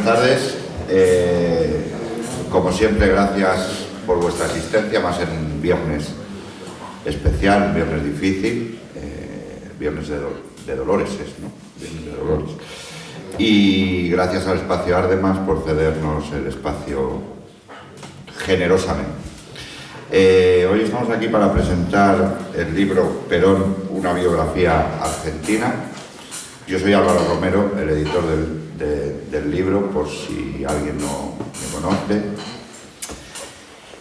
tardes. Como siempre, gracias por vuestra asistencia, más en un viernes especial, un viernes difícil, viernes de Dolores, ¿no? Viernes de Dolores. Y gracias al Espacio Ardemas por cedernos el espacio generosamente. Hoy estamos aquí para presentar el libro Perón, una biografía argentina. Yo soy Álvaro Romero, el editor del libro, por si alguien no me conoce.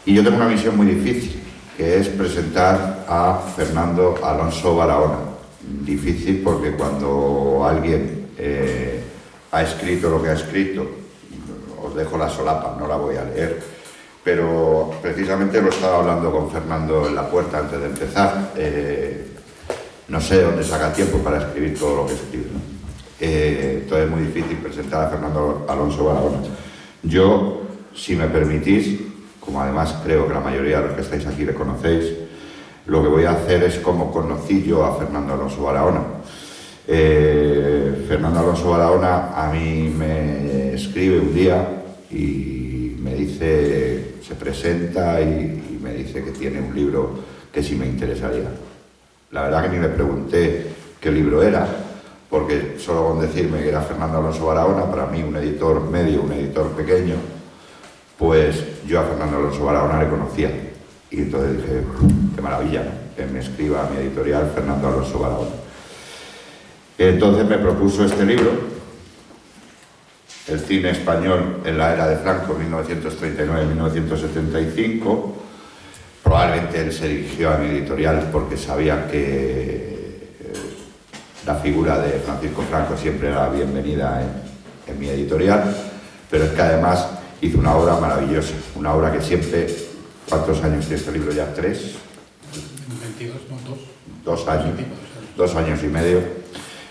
Y yo tengo una misión muy difícil, que es presentar a Fernando Alonso Barahona. Difícil porque cuando alguien ha escrito lo que ha escrito, os dejo la solapa, no la voy a leer, pero precisamente lo estaba hablando con Fernando en la puerta antes de empezar. No sé dónde saca tiempo para escribir todo lo que escribe, ¿no? Entonces es muy difícil presentar a Fernando Alonso Barahona. Yo, si me permitís, como además creo que la mayoría de los que estáis aquí le conocéis, lo que voy a hacer es como conocí yo a Fernando Alonso Barahona. Fernando Alonso Barahona a mí me escribe un día y me dice, se presenta y me dice que tiene un libro que sí me interesaría. La verdad que ni le pregunté qué libro era, porque solo con decirme que era Fernando Alonso Barahona, para mí un editor medio, un editor pequeño, pues yo a Fernando Alonso Barahona le conocía. Y entonces dije, qué maravilla, ¿no? Que me escriba a mi editorial Fernando Alonso Barahona. Entonces me propuso este libro, El cine español en la era de Franco, 1939-1975. Probablemente él se dirigió a mi editorial porque sabía que la figura de Francisco Franco siempre era bienvenida en mi editorial, pero es que además hizo una obra maravillosa, una obra que siempre... ¿Cuántos años tiene este libro ya? ¿3? 22, no, 2. 2 años, 2 años y medio.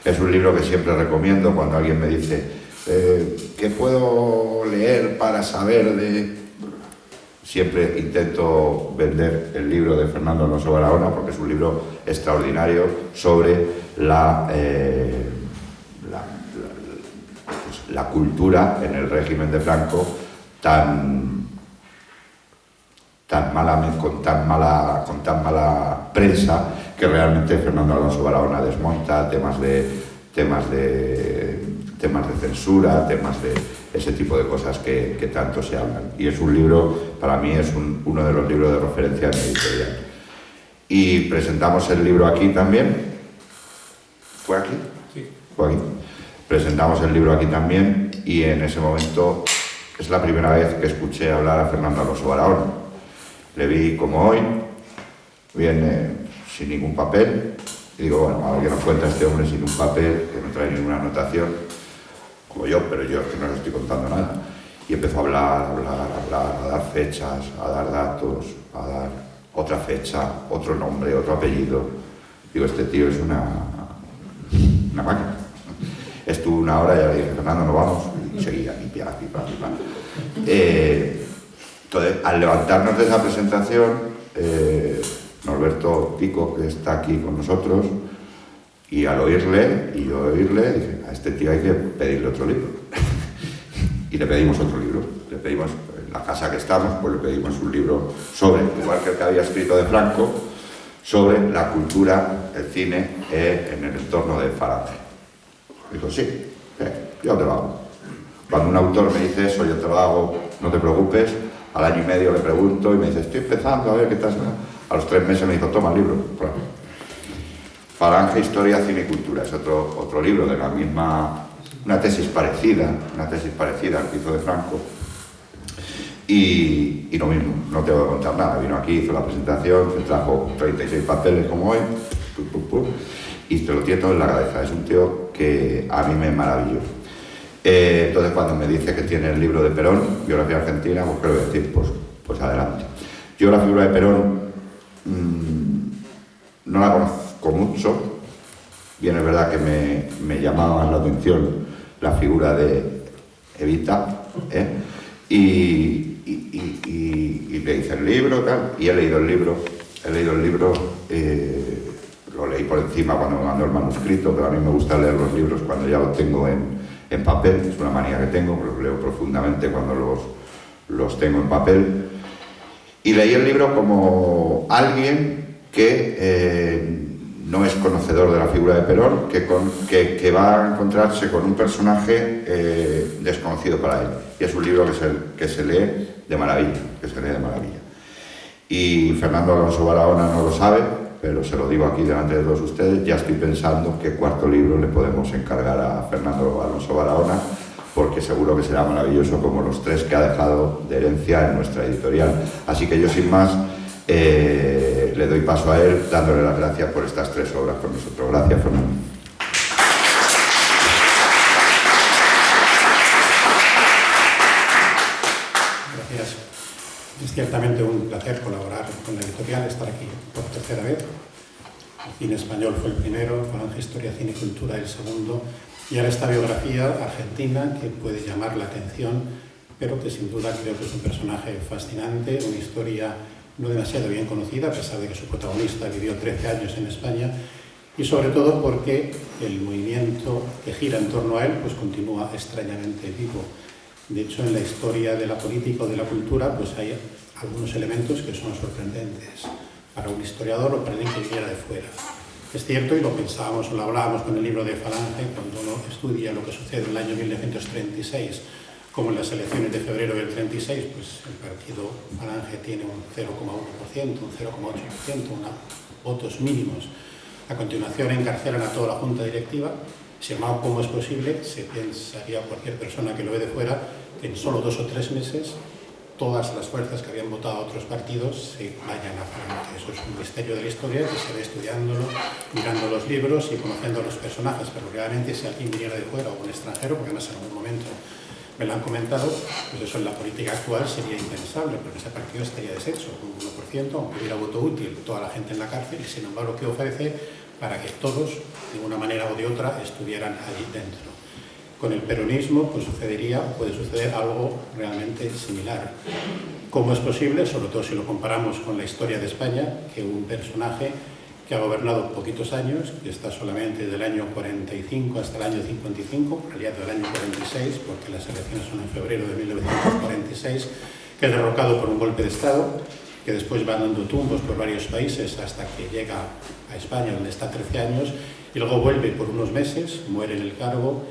Es un libro que siempre recomiendo cuando alguien me dice ¿qué puedo leer para saber de...? Siempre intento vender el libro de Fernando Alonso Barahona porque es un libro extraordinario sobre la cultura en el régimen de Franco con tan mala prensa, que realmente Fernando Alonso Barahona desmonta temas de censura, temas de ese tipo de cosas que tanto se hablan. Y es un libro, para mí es uno de los libros de referencia en mi editorial. Y presentamos el libro aquí también. ¿Fue aquí? Sí. Fue aquí. Presentamos el libro aquí también y en ese momento es la primera vez que escuché hablar a Fernando Alonso Barahona. Le vi como hoy, viene sin ningún papel, y digo, bueno, a ver qué nos cuenta este hombre sin un papel, que no trae ninguna anotación, como yo, pero yo es que no le estoy contando nada. Y empezó a hablar, a dar fechas, a dar datos, a dar otra fecha, otro nombre, otro apellido. Digo, este tío es una máquina. Estuvo una hora y ya le dije, Fernando, nos vamos, y seguía, pipa. Entonces, al levantarnos de esa presentación, Norberto Pico, que está aquí con nosotros, y al oírle, dije, a este tío hay que pedirle otro libro. Y le pedimos otro libro. Le pedimos, en la casa que estamos, pues le pedimos un libro sobre, igual que el que había escrito de Franco, sobre la cultura, el cine en el entorno de Falange. Dijo, sí, yo te lo hago. Cuando un autor me dice eso, yo te lo hago, no te preocupes. Al año y medio le pregunto y me dice, estoy empezando a ver qué tal. A los 3 meses me dijo, toma el libro. Falange, Historia, Cine y Cultura. Es otro libro de la misma, una tesis parecida al que hizo de Franco. Y lo mismo, no te voy a contar nada. Vino aquí, hizo la presentación, se trajo 36 papeles como hoy, y te lo tiene todo en la cabeza. Es un tío que a mí me maravilló. Entonces cuando me dice que tiene el libro de Perón, biografía argentina, pues quiero decir, pues adelante. Yo la figura de Perón no la conozco mucho. Bien, es verdad que me llamaba más la atención la figura de Evita, y le hice el libro, tal, y he leído el libro, lo leí por encima cuando me mandó el manuscrito, pero a mí me gusta leer los libros cuando ya lo tengo en en papel, es una manía que tengo, los leo profundamente cuando los tengo en papel. Y leí el libro como alguien que no es conocedor de la figura de Perón, que va a encontrarse con un personaje desconocido para él. Y es un libro que se lee de maravilla, Y Fernando Alonso Barahona no lo sabe, pero se lo digo aquí delante de todos ustedes, ya estoy pensando qué cuarto libro le podemos encargar a Fernando Alonso Barahona, porque seguro que será maravilloso como los 3 que ha dejado de herencia en nuestra editorial. Así que yo, sin más, le doy paso a él, dándole las gracias por estas 3 obras con nosotros. Gracias, Fernando. Gracias. Es ciertamente un placer colaborar con la editorial, estar aquí por 3ª vez. El cine español fue el primero, Falange Historia, Cine y Cultura el segundo, y ahora esta biografía argentina que puede llamar la atención, pero que sin duda creo que es un personaje fascinante, una historia no demasiado bien conocida, a pesar de que su protagonista vivió 13 años en España, y sobre todo porque el movimiento que gira en torno a él pues continúa extrañamente vivo. De hecho, en la historia de la política o de la cultura pues hay algunos elementos que son sorprendentes para un historiador o para alguien que viniera de fuera. Es cierto, y lo pensábamos o lo hablábamos con el libro de Falange, cuando uno estudia lo que sucede en el año 1936, como en las elecciones de febrero del 36, pues el partido Falange tiene un 0,1%, un 0,8%, votos mínimos. A continuación encarcelan a toda la junta directiva. Sin embargo, ¿cómo es posible? Se pensaría cualquier persona que lo ve de fuera que en solo 2 o 3 meses todas las fuerzas que habían votado a otros partidos se vayan a Falange. Eso es un misterio de la historia que se ve estudiándolo, mirando los libros y conociendo a los personajes, pero realmente si alguien viniera de fuera o un extranjero, porque además en algún momento me lo han comentado, pues eso en la política actual sería impensable, porque ese partido estaría deshecho, un 1%, aunque hubiera voto útil, toda la gente en la cárcel, y sin embargo, ¿qué ofrece? Para que todos, de una manera o de otra, estuvieran allí dentro. Con el peronismo pues sucedería o puede suceder algo realmente similar. ¿Cómo es posible? Sobre todo si lo comparamos con la historia de España, que un personaje que ha gobernado poquitos años, que está solamente del año 45 hasta el año 55, en realidad del año 46, porque las elecciones son en febrero de 1946, que es derrocado por un golpe de Estado, que después va dando tumbos por varios países hasta que llega a España, donde está 13 años, y luego vuelve por unos meses, muere en el cargo,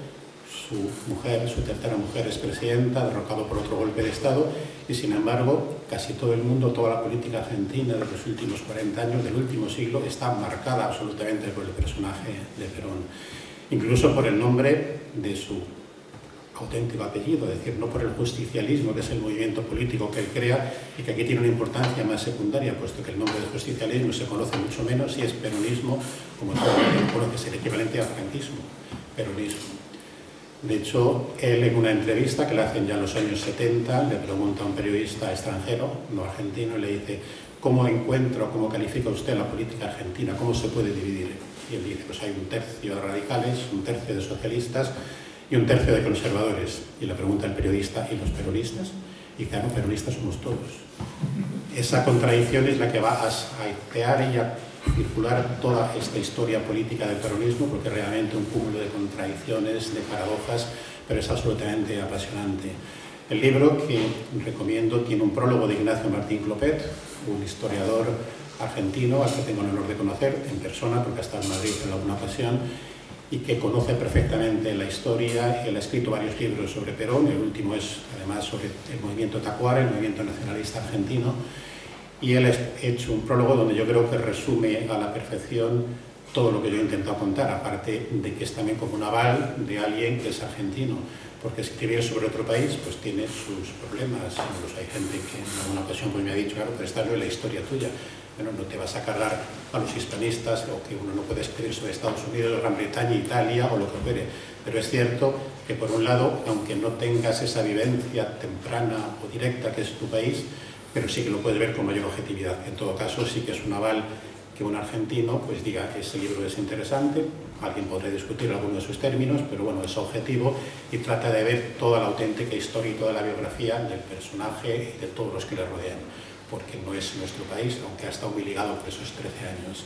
su mujer, su tercera mujer es presidenta, derrocado por otro golpe de Estado, y sin embargo, casi todo el mundo, toda la política argentina de los últimos 40 años, del último siglo, está marcada absolutamente por el personaje de Perón. Incluso por el nombre de su auténtico apellido, es decir, no por el justicialismo, que es el movimiento político que él crea y que aquí tiene una importancia más secundaria, puesto que el nombre de justicialismo se conoce mucho menos y es peronismo, como todo el mundo conoce, es el equivalente al franquismo, peronismo. De hecho, él en una entrevista que le hacen ya en los años 70, le pregunta a un periodista extranjero, no argentino, y le dice ¿cómo encuentra o cómo califica usted la política argentina? ¿Cómo se puede dividir? Y él dice, pues hay un tercio de radicales, un tercio de socialistas y un tercio de conservadores. Y le pregunta el periodista, ¿y los peronistas? Y claro, peronistas somos todos. Esa contradicción es la que va a airear y a circular toda esta historia política del peronismo, porque es realmente un cúmulo de contradicciones, de paradojas, pero es absolutamente apasionante. El libro que recomiendo tiene un prólogo de Ignacio Martín Clopet, un historiador argentino al que tengo el honor de conocer en persona, porque ha estado en Madrid en alguna ocasión, y que conoce perfectamente la historia. Él ha escrito varios libros sobre Perón, el último es además sobre el movimiento Tacuara, el movimiento nacionalista argentino, y él ha hecho un prólogo donde yo creo que resume a la perfección todo lo que yo he intentado contar, aparte de que es también como un aval de alguien que es argentino, porque escribir sobre otro país pues tiene sus problemas. Incluso hay gente que en alguna ocasión pues me ha dicho, claro, pero esta no es la historia tuya. Bueno, no te vas a cargar a los hispanistas, o que uno no puede escribir sobre Estados Unidos, Gran Bretaña, Italia o lo que fuere. Pero es cierto que por un lado, aunque no tengas esa vivencia temprana o directa que es tu país, pero sí que lo puedes ver con mayor objetividad. En todo caso, sí que es un aval que un argentino pues diga que ese libro es interesante. Alguien podrá discutir algunos de sus términos, pero bueno, es objetivo y trata de ver toda la auténtica historia y toda la biografía del personaje y de todos los que le rodean, porque no es nuestro país, aunque ha estado muy ligado por esos 13 años.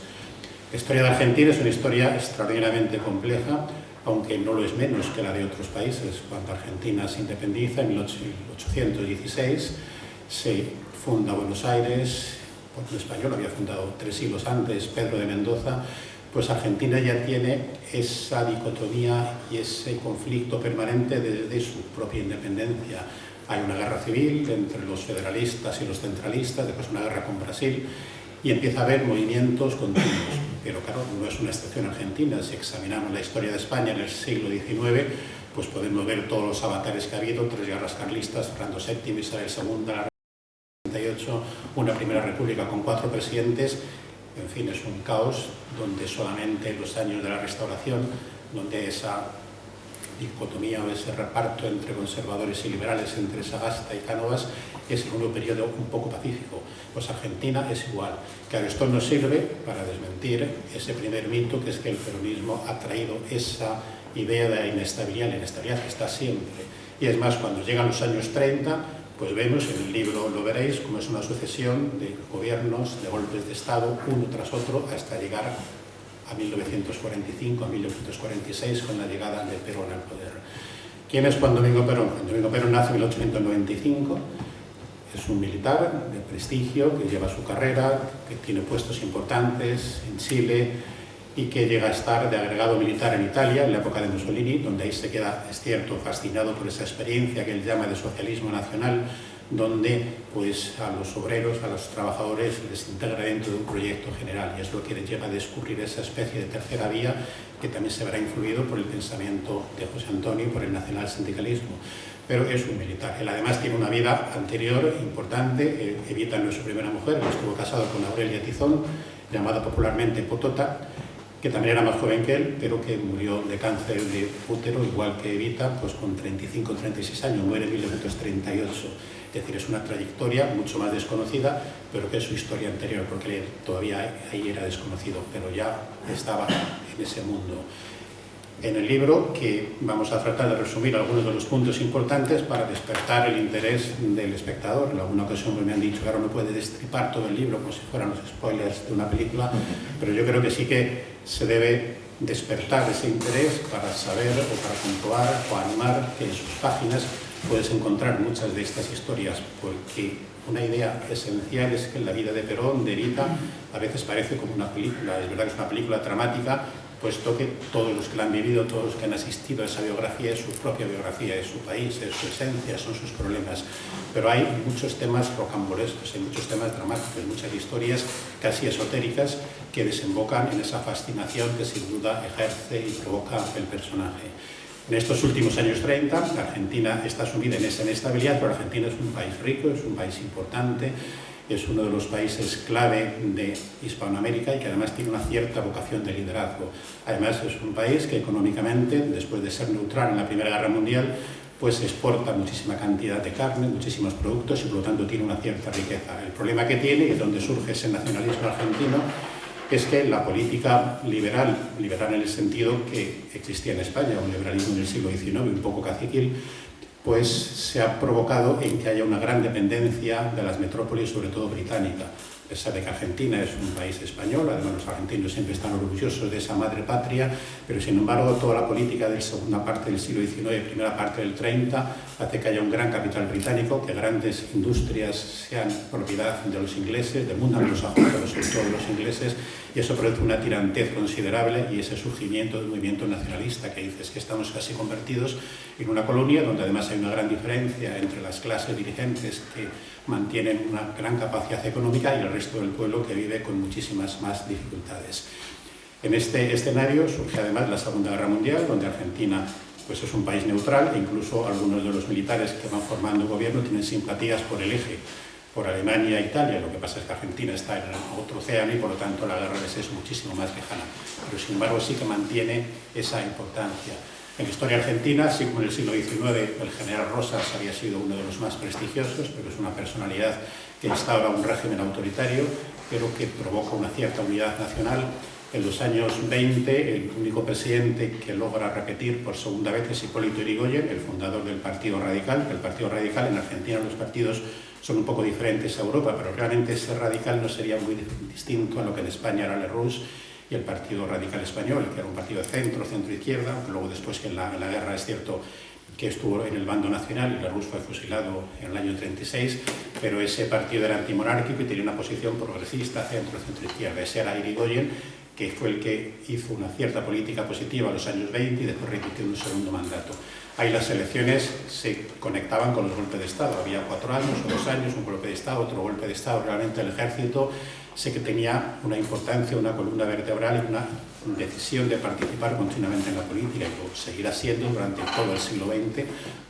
La historia de Argentina es una historia extraordinariamente compleja. aunque no lo es menos que la de otros países. Cuando Argentina se independiza en 1816, se funda Buenos Aires, un español había fundado 3 siglos antes, Pedro de Mendoza. Pues Argentina ya tiene esa dicotomía y ese conflicto permanente desde su propia independencia. Hay una guerra civil entre los federalistas y los centralistas, después una guerra con Brasil, y empieza a haber movimientos continuos. Pero claro, no es una excepción argentina. Si examinamos la historia de España en el siglo XIX, pues podemos ver todos los avatares que ha habido: 3 guerras carlistas, Fernando VII, Isabel II, la 38, una primera república con 4 presidentes. En fin, es un caos donde solamente los años de la Restauración, donde esa dicotomía o ese reparto entre conservadores y liberales, entre Sagasta y Cánovas, es el único periodo un poco pacífico. Pues Argentina es igual. Claro, esto nos sirve para desmentir ese primer mito, que es que el peronismo ha traído esa idea de la inestabilidad que está siempre. Y es más, cuando llegan los años 30, pues vemos, en el libro lo veréis, como es una sucesión de gobiernos, de golpes de Estado, uno tras otro, hasta llegar a 1945, a 1946, con la llegada de Perón al poder. ¿Quién es Juan Domingo Perón? Juan Domingo Perón nace en 1895, es un militar de prestigio que lleva su carrera, que tiene puestos importantes en Chile y que llega a estar de agregado militar en Italia en la época de Mussolini, donde ahí se queda, es cierto, fascinado por esa experiencia que él llama de socialismo nacional, donde pues a los obreros, a los trabajadores les integra dentro de un proyecto general, y es lo que le lleva a descubrir esa especie de tercera vía que también se verá influido por el pensamiento de José Antonio y por el nacionalsindicalismo. Pero es un militar. Él además tiene una vida anterior importante. Evita no es su primera mujer, estuvo casado con Aurelia Tizón, llamada popularmente Potota, que también era más joven que él, pero que murió de cáncer de útero, igual que Evita, pues con 35 o 36 años, muere en 1938. Es decir, es una trayectoria mucho más desconocida, pero que es su historia anterior, porque él todavía ahí era desconocido, pero ya estaba en ese mundo. En el libro, que vamos a tratar de resumir algunos de los puntos importantes para despertar el interés del espectador. En alguna ocasión me han dicho que ahora no puede destripar todo el libro como si fueran los spoilers de una película, pero yo creo que sí que se debe despertar ese interés para saber o para comprobar o animar que en sus páginas puedes encontrar muchas de estas historias, porque una idea esencial es que la vida de Perón, de Evita, a veces parece como una película. Es verdad que es una película dramática, puesto que todos los que la han vivido, todos los que han asistido a esa biografía, es su propia biografía, es su país, es su esencia, son sus problemas. Pero hay muchos temas rocambolescos, hay muchos temas dramáticos, muchas historias casi esotéricas que desembocan en esa fascinación que sin duda ejerce y provoca el personaje. En estos últimos años 30, Argentina está sumida en esa inestabilidad, pero Argentina es un país rico, es un país importante, es uno de los países clave de Hispanoamérica y que además tiene una cierta vocación de liderazgo. Además es un país que económicamente, después de ser neutral en la Primera Guerra Mundial, pues exporta muchísima cantidad de carne, muchísimos productos y por lo tanto tiene una cierta riqueza. El problema que tiene, y es donde surge ese nacionalismo argentino, es que la política liberal en el sentido que existía en España, un liberalismo en el siglo XIX, un poco caciquil, pues se ha provocado en que haya una gran dependencia de las metrópolis, sobre todo británica. A pesar de que Argentina es un país español, además los argentinos siempre están orgullosos de esa madre patria, pero sin embargo toda la política de la segunda parte del siglo XIX, primera parte del 30, hace que haya un gran capital británico, que grandes industrias sean propiedad de los ingleses, del mundo anglosajón, pero sobre todo de los ingleses, y eso produce una tirantez considerable y ese surgimiento del movimiento nacionalista que dices que estamos casi convertidos en una colonia donde además hay una gran diferencia entre las clases dirigentes que mantienen una gran capacidad económica y el resto del pueblo que vive con muchísimas más dificultades. En este escenario surge además la Segunda Guerra Mundial, donde Argentina pues es un país neutral e incluso algunos de los militares que van formando gobierno tienen simpatías por el eje, por Alemania e Italia. Lo que pasa es que Argentina está en otro océano y por lo tanto la guerra les es muchísimo más lejana, pero sin embargo sí que mantiene esa importancia. En la historia argentina, así como en el siglo XIX, el general Rosas había sido uno de los más prestigiosos, pero es una personalidad que instaura un régimen autoritario, pero que provoca una cierta unidad nacional. En los años 20, el único presidente que logra repetir por segunda vez es Hipólito Yrigoyen, el fundador del Partido Radical. El Partido Radical, en Argentina los partidos son un poco diferentes a Europa, pero realmente ese radical no sería muy distinto a lo que en España era Lerroux, y el Partido Radical Español, que era un partido de centro, centro-izquierda, que luego después en la guerra es cierto que estuvo en el bando nacional y Lerroux fue fusilado en el año 36, pero ese partido era antimonárquico y tenía una posición progresista, centro-izquierda. Ese era Irigoyen, que fue el que hizo una cierta política positiva en los años 20 y después repitió un segundo mandato. Ahí las elecciones se conectaban con los golpes de Estado. Había 4 años o 2 años, un golpe de Estado, otro golpe de Estado. Realmente el ejército sé que tenía una importancia, una columna vertebral y una decisión de participar continuamente en la política, y lo seguirá siendo durante todo el siglo XX,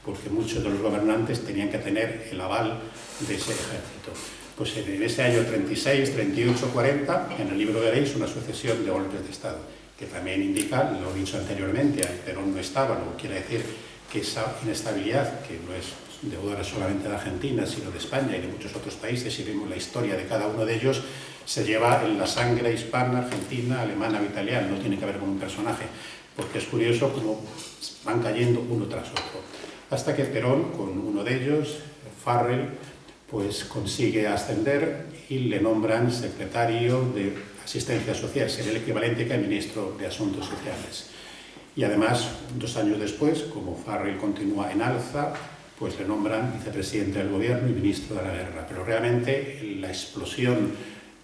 porque muchos de los gobernantes tenían que tener el aval de ese ejército. Pues en ese año 36, 38, 40, en el libro veréis una sucesión de golpes de Estado, que también indica, lo he dicho anteriormente, Perón no estaba, lo que quiere decir que esa inestabilidad, que no es deudora solamente de Argentina, sino de España y de muchos otros países, y vemos la historia de cada uno de ellos, se lleva en la sangre hispana, argentina, alemana o italiana, no tiene que ver con un personaje, porque es curioso cómo van cayendo uno tras otro. Hasta que Perón, con uno de ellos, Farrell, pues consigue ascender y le nombran secretario de Asistencia Social, sería el equivalente que ministro de Asuntos Sociales. Y además, 2 años después, como Farrell continúa en alza, pues le nombran vicepresidente del gobierno y ministro de la guerra. Pero realmente la explosión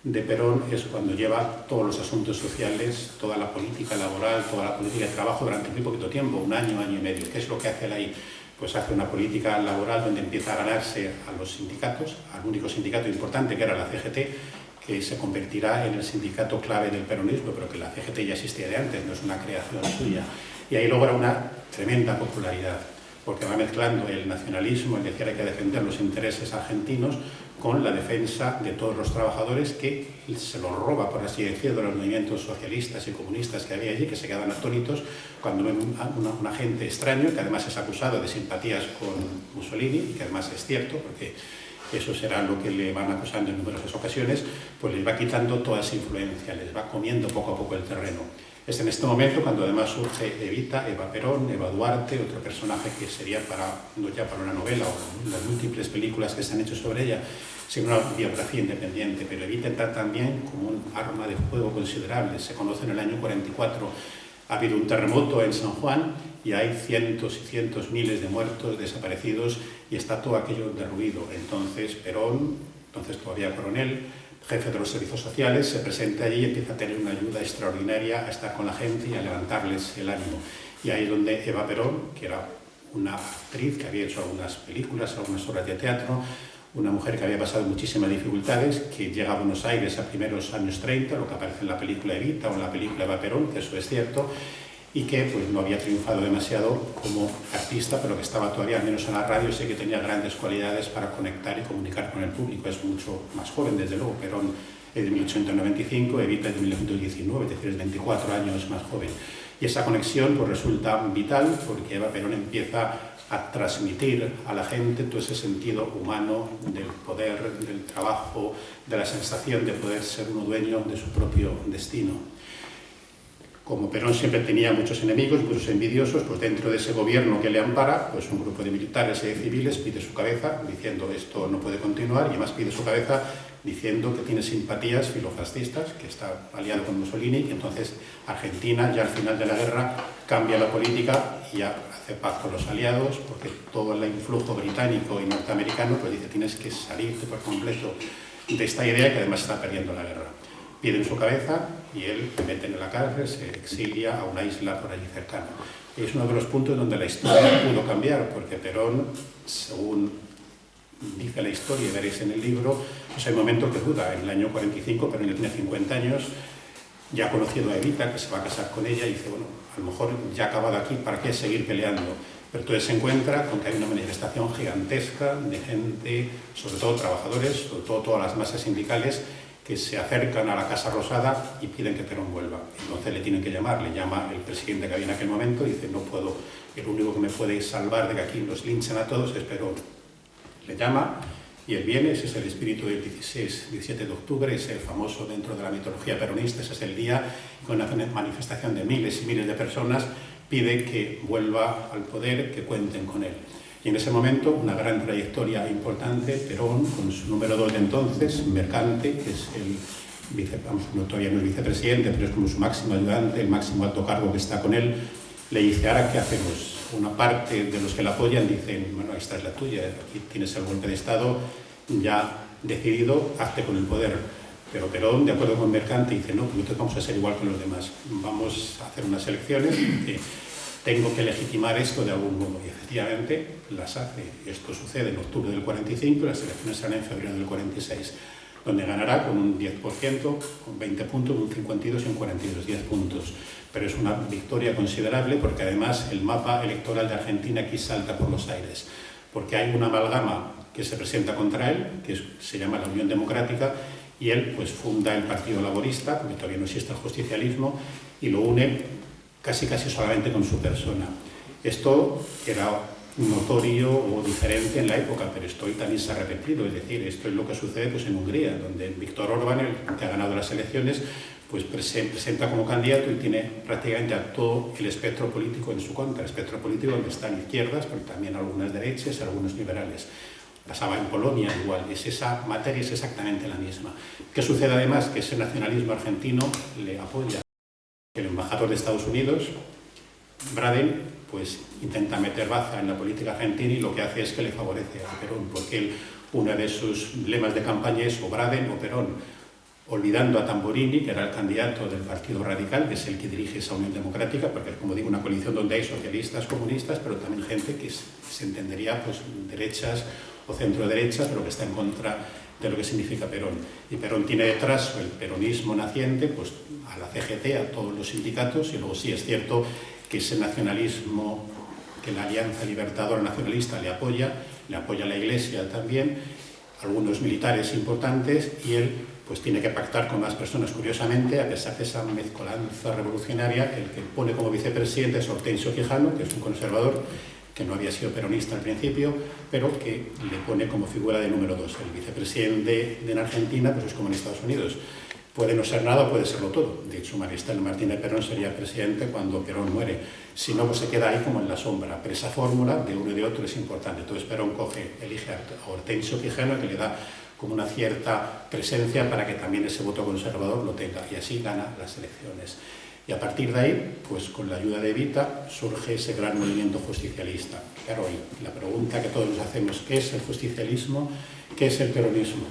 de Perón es cuando lleva todos los asuntos sociales, toda la política laboral, toda la política de trabajo durante muy poquito tiempo, 1 año, año y medio. ¿Qué es lo que hace él ahí? Pues hace una política laboral donde empieza a ganarse a los sindicatos, al único sindicato importante que era la CGT, que se convertirá en el sindicato clave del peronismo, pero que la CGT ya existía de antes, no es una creación suya. Y ahí logra una tremenda popularidad, porque va mezclando el nacionalismo, el decir hay que defender los intereses argentinos, con la defensa de todos los trabajadores, que se los roba, por así decirlo, de los movimientos socialistas y comunistas que había allí, que se quedan atónitos cuando ven un agente extraño, que además es acusado de simpatías con Mussolini, y que además es cierto, porque eso será lo que le van acusando en numerosas ocasiones, pues les va quitando toda esa influencia, les va comiendo poco a poco el terreno. Es en este momento cuando además surge Eva Perón, Eva Duarte, otro personaje que sería no ya para una novela o las múltiples películas que se han hecho sobre ella, sino una biografía independiente, pero Evita entra también como un arma de fuego considerable. Se conoce en el año 44, ha habido un terremoto en San Juan y hay cientos y cientos, miles de muertos, desaparecidos, y está todo aquello derruido. Entonces Perón, entonces todavía coronel, jefe de los servicios sociales, se presenta allí y empieza a tener una ayuda extraordinaria a estar con la gente y a levantarles el ánimo. Y ahí es donde Eva Perón, que era una actriz que había hecho algunas películas, algunas obras de teatro, una mujer que había pasado muchísimas dificultades, que llega a Buenos Aires a primeros años 30, lo que aparece en la película Evita o en la película Eva Perón, que eso es cierto, y que pues, no había triunfado demasiado como artista, pero que estaba todavía, al menos en la radio, sé que tenía grandes cualidades para conectar y comunicar con el público. Es mucho más joven, desde luego. Perón es de 1895, Evita es de 1919, es decir, es 24 años más joven. Y esa conexión pues, resulta vital, porque Eva Perón empieza a transmitir a la gente todo ese sentido humano del poder, del trabajo, de la sensación de poder ser uno dueño de su propio destino. Como Perón siempre tenía muchos enemigos, muchos envidiosos, pues dentro de ese gobierno que le ampara, pues un grupo de militares y de civiles pide su cabeza diciendo esto no puede continuar, y además pide su cabeza diciendo que tiene simpatías filofascistas, que está aliado con Mussolini, y entonces Argentina ya al final de la guerra cambia la política y ya hace paz con los aliados, porque todo el influjo británico y norteamericano pues dice tienes que salirte por completo de esta idea que además está perdiendo la guerra. Piden su cabeza y él le meten en la cárcel, se exilia a una isla por allí cercana. Y es uno de los puntos donde la historia pudo cambiar, porque Perón, según dice la historia y veréis en el libro, pues hay momentos que duda. En el año 45, Perón ya tiene 50 años, ya ha conocido a Evita, que se va a casar con ella, y dice, bueno, a lo mejor ya ha acabado aquí, ¿para qué seguir peleando? Pero entonces se encuentra con que hay una manifestación gigantesca de gente, sobre todo trabajadores, sobre todo todas las masas sindicales, que se acercan a la Casa Rosada y piden que Perón vuelva. Entonces le tienen que llamar, le llama el presidente que había en aquel momento y dice, no puedo, el único que me puede salvar de que aquí los linchen a todos es Perón. Le llama y él viene, ese es el espíritu del 17 de octubre, es el famoso dentro de la mitología peronista, ese es el día, con una manifestación de miles y miles de personas, pide que vuelva al poder, que cuenten con él. Y en ese momento, una gran trayectoria importante, Perón, con su número 2 de entonces, Mercante, que es todavía no es vicepresidente, pero es como su máximo ayudante, el máximo alto cargo que está con él, le dice: ahora, ¿qué hacemos? Una parte de los que la apoyan dicen: bueno, esta es la tuya, aquí tienes el golpe de Estado ya decidido, hazte con el poder. Pero Perón, de acuerdo con Mercante, dice: no, pues entonces vamos a ser igual que los demás, vamos a hacer unas elecciones, tengo que legitimar esto de algún modo. Y efectivamente las hace. Esto sucede en octubre del 45, las elecciones serán en febrero del 46, donde ganará con un 10%, con 20 puntos, un 52 y un 42, 10 puntos. Pero es una victoria considerable porque además el mapa electoral de Argentina aquí salta por los aires, porque hay una amalgama que se presenta contra él, que se llama la Unión Democrática, y él pues funda el Partido Laborista, porque todavía no existe el justicialismo, y lo une casi solamente con su persona. Esto era notorio o diferente en la época, pero esto también se ha repetido. Es decir, esto es lo que sucede pues, en Hungría, donde Viktor Orbán, el que ha ganado las elecciones, pues se presenta como candidato y tiene prácticamente a todo el espectro político en su contra. El espectro político donde están izquierdas, pero también algunas derechas, algunos liberales. Pasaba en Polonia igual, esa materia es exactamente la misma. ¿Qué sucede además? Que ese nacionalismo argentino le apoya. El embajador de Estados Unidos, Braden, pues intenta meter baza en la política argentina y lo que hace es que le favorece a Perón, porque uno de sus lemas de campaña es o Braden o Perón, olvidando a Tamborini, que era el candidato del Partido Radical, que es el que dirige esa Unión Democrática, porque es, como digo, una coalición donde hay socialistas, comunistas, pero también gente que se entendería pues, derechas o centro-derechas, pero que está en contra de lo que significa Perón. Y Perón tiene detrás el peronismo naciente, pues a la CGT, a todos los sindicatos, y luego sí es cierto que ese nacionalismo, que la Alianza Libertadora Nacionalista le apoya la Iglesia también, algunos militares importantes, y él pues tiene que pactar con más personas. Curiosamente, a pesar de esa mezcolanza revolucionaria, el que pone como vicepresidente es Hortensio Quijano, que es un conservador, que no había sido peronista al principio, pero que le pone como figura de número 2. El vicepresidente en Argentina pues es como en Estados Unidos. Puede no ser nada, puede serlo todo. De hecho, Maristela Martínez Perón sería presidente cuando Perón muere. Si no, pues se queda ahí como en la sombra. Pero esa fórmula de uno y de otro es importante. Entonces Perón elige a Hortensio Quijano, que le da como una cierta presencia para que también ese voto conservador lo tenga. Y así gana las elecciones. Y a partir de ahí, pues con la ayuda de Evita, surge ese gran movimiento justicialista. Claro, y la pregunta que todos nos hacemos: ¿qué es el justicialismo? ¿Qué es el peronismo?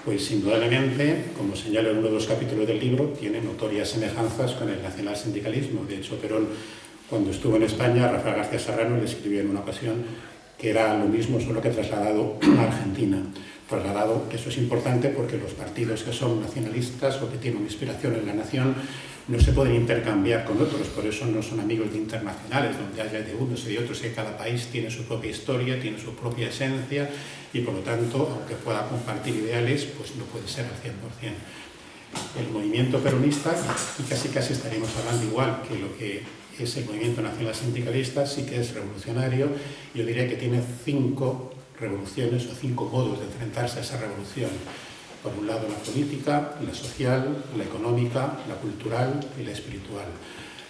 Pues indudablemente, como señalo en uno de los capítulos del libro, tiene notorias semejanzas con el nacionalsindicalismo. De hecho, Perón, cuando estuvo en España, Rafael García Serrano le escribió en una ocasión que era lo mismo, solo que trasladado a Argentina. Trasladado, que eso es importante porque los partidos que son nacionalistas o que tienen una inspiración en la nación no se pueden intercambiar con otros, por eso no son amigos de internacionales, donde haya de unos y de otros, y cada país tiene su propia historia, tiene su propia esencia, y por lo tanto, aunque pueda compartir ideales, pues no puede ser al 100%. El movimiento peronista, y casi estaríamos hablando igual que lo que es el movimiento nacional sindicalista, sí que es revolucionario. Yo diría que tiene 5 revoluciones o 5 modos de enfrentarse a esa revolución. Por un lado, la política, la social, la económica, la cultural y la espiritual.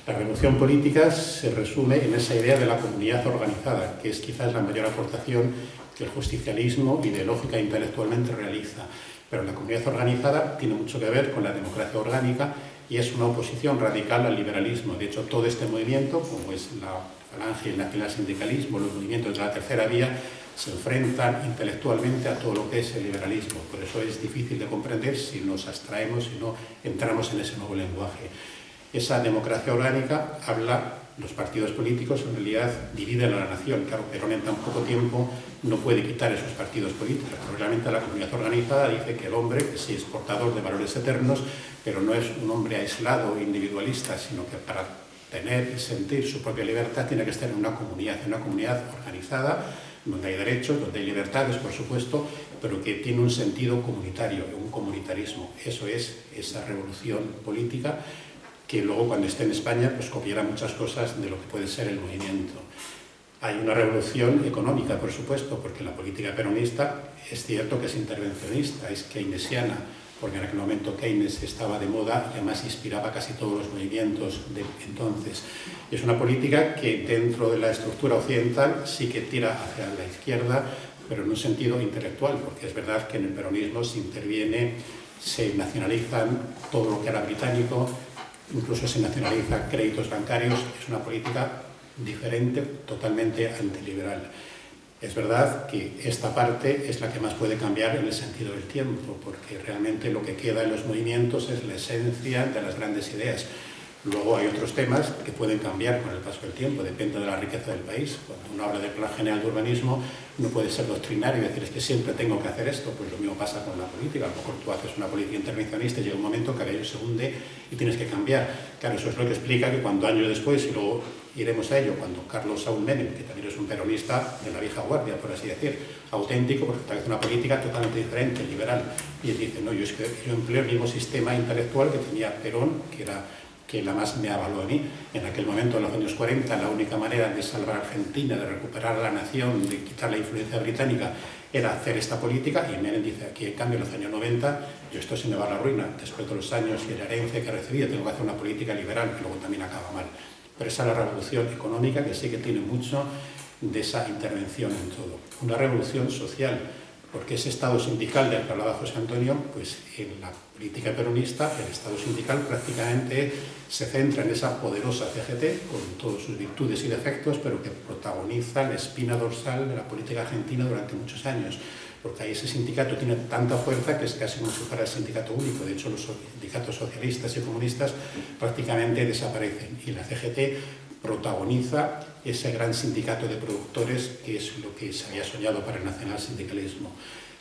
La revolución política se resume en esa idea de la comunidad organizada, que es quizás la mayor aportación que el justicialismo ideológica e intelectualmente realiza. Pero la comunidad organizada tiene mucho que ver con la democracia orgánica y es una oposición radical al liberalismo. De hecho, todo este movimiento, como es la Falange y el nacionalsindicalismo, los movimientos de la tercera vía, se enfrentan intelectualmente a todo lo que es el liberalismo. Por eso es difícil de comprender si nos abstraemos, si no entramos en ese nuevo lenguaje. Esa democracia orgánica habla, los partidos políticos en realidad dividen a la nación. Claro, Perón en tan poco tiempo no puede quitar esos partidos políticos. Probablemente la comunidad organizada dice que el hombre, que sí es portador de valores eternos, pero no es un hombre aislado, individualista, sino que para tener y sentir su propia libertad tiene que estar en una comunidad organizada, donde hay derechos, donde hay libertades, por supuesto, pero que tiene un sentido comunitario, un comunitarismo. Eso es esa revolución política que luego, cuando esté en España, pues copiará muchas cosas de lo que puede ser el movimiento. Hay una revolución económica, por supuesto, porque la política peronista es cierto que es intervencionista, es keynesiana, porque en aquel momento Keynes estaba de moda y además inspiraba casi todos los movimientos de entonces. Es una política que dentro de la estructura occidental sí que tira hacia la izquierda, pero en un sentido intelectual, porque es verdad que en el peronismo se interviene se nacionalizan todo lo que era británico, incluso se nacionalizan créditos bancarios. Es una política diferente, totalmente antiliberal. Es verdad que esta parte es la que más puede cambiar en el sentido del tiempo, porque realmente lo que queda en los movimientos es la esencia de las grandes ideas. Luego hay otros temas que pueden cambiar con el paso del tiempo, depende de la riqueza del país. Cuando uno habla del Plan General de Urbanismo, no puede ser doctrinario y decir es que siempre tengo que hacer esto. Pues lo mismo pasa con la política. A lo mejor tú haces una política intervencionista y llega un momento que aquello se hunde y tienes que cambiar. Claro, eso es lo que explica que cuando años después, y luego iremos a ello, cuando Carlos Saúl Menem, que también es un peronista de la vieja guardia, por así decir, auténtico, porque establece una política totalmente diferente, liberal, y él dice, no, yo empleo el mismo sistema intelectual que tenía Perón, que la más me avaló a mí. En aquel momento, en los años 40, la única manera de salvar a Argentina, de recuperar a la nación, de quitar la influencia británica, era hacer esta política, y Menem dice, aquí en cambio en los años 90, yo esto se me va a la ruina, después de los años y la herencia que recibía, tengo que hacer una política liberal, que luego también acaba mal. Pero esa es la revolución económica, que sí que tiene mucho de esa intervención en todo. Una revolución social, porque ese estado sindical del que hablaba José Antonio, pues en la política peronista, el estado sindical prácticamente se centra en esa poderosa CGT, con todas sus virtudes y defectos, pero que protagoniza la espina dorsal de la política argentina durante muchos años, porque ahí ese sindicato tiene tanta fuerza que es casi como si fuera el sindicato único. De hecho, los sindicatos socialistas y comunistas prácticamente desaparecen, y la CGT protagoniza ese gran sindicato de productores, que es lo que se había soñado para el nacionalsindicalismo.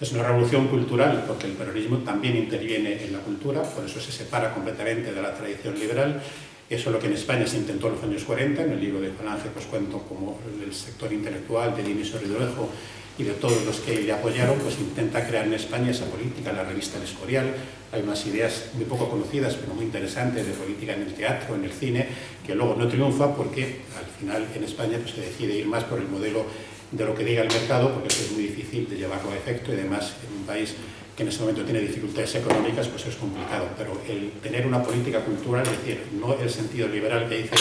Es una revolución cultural, porque el peronismo también interviene en la cultura, por eso se separa completamente de la tradición liberal. Eso es lo que en España se intentó en los años 40, en el libro de Falange pues cuento como el sector intelectual de Dionisio Ridruejo y de todos los que le apoyaron, pues intenta crear en España esa política. En la revista El Escorial hay unas ideas muy poco conocidas, pero muy interesantes, de política en el teatro, en el cine, que luego no triunfa porque al final en España pues, se decide ir más por el modelo de lo que diga el mercado, porque eso es muy difícil de llevarlo a efecto, y además en un país que en ese momento tiene dificultades económicas, pues es complicado. Pero el tener una política cultural, es decir, no el sentido liberal que dice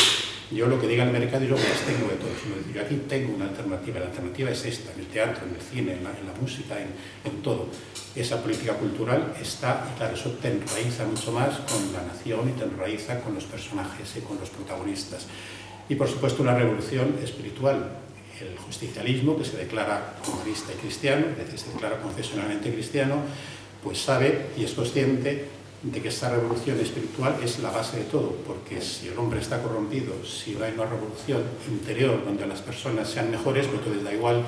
yo lo que diga el mercado y yo me las tengo de todo, sino decir, yo aquí tengo una alternativa, la alternativa es esta, en el teatro, en el cine, en la música, en todo. Esa política cultural está, y claro, eso te enraiza mucho más con la nación y te enraiza con los personajes y con los protagonistas. Y por supuesto una revolución espiritual, el justicialismo, que se declara humanista y cristiano, es decir, se declara confesionalmente cristiano, pues sabe y es consciente de que esta revolución espiritual es la base de todo, porque si el hombre está corrompido, si no hay una revolución interior donde las personas sean mejores, pues entonces da igual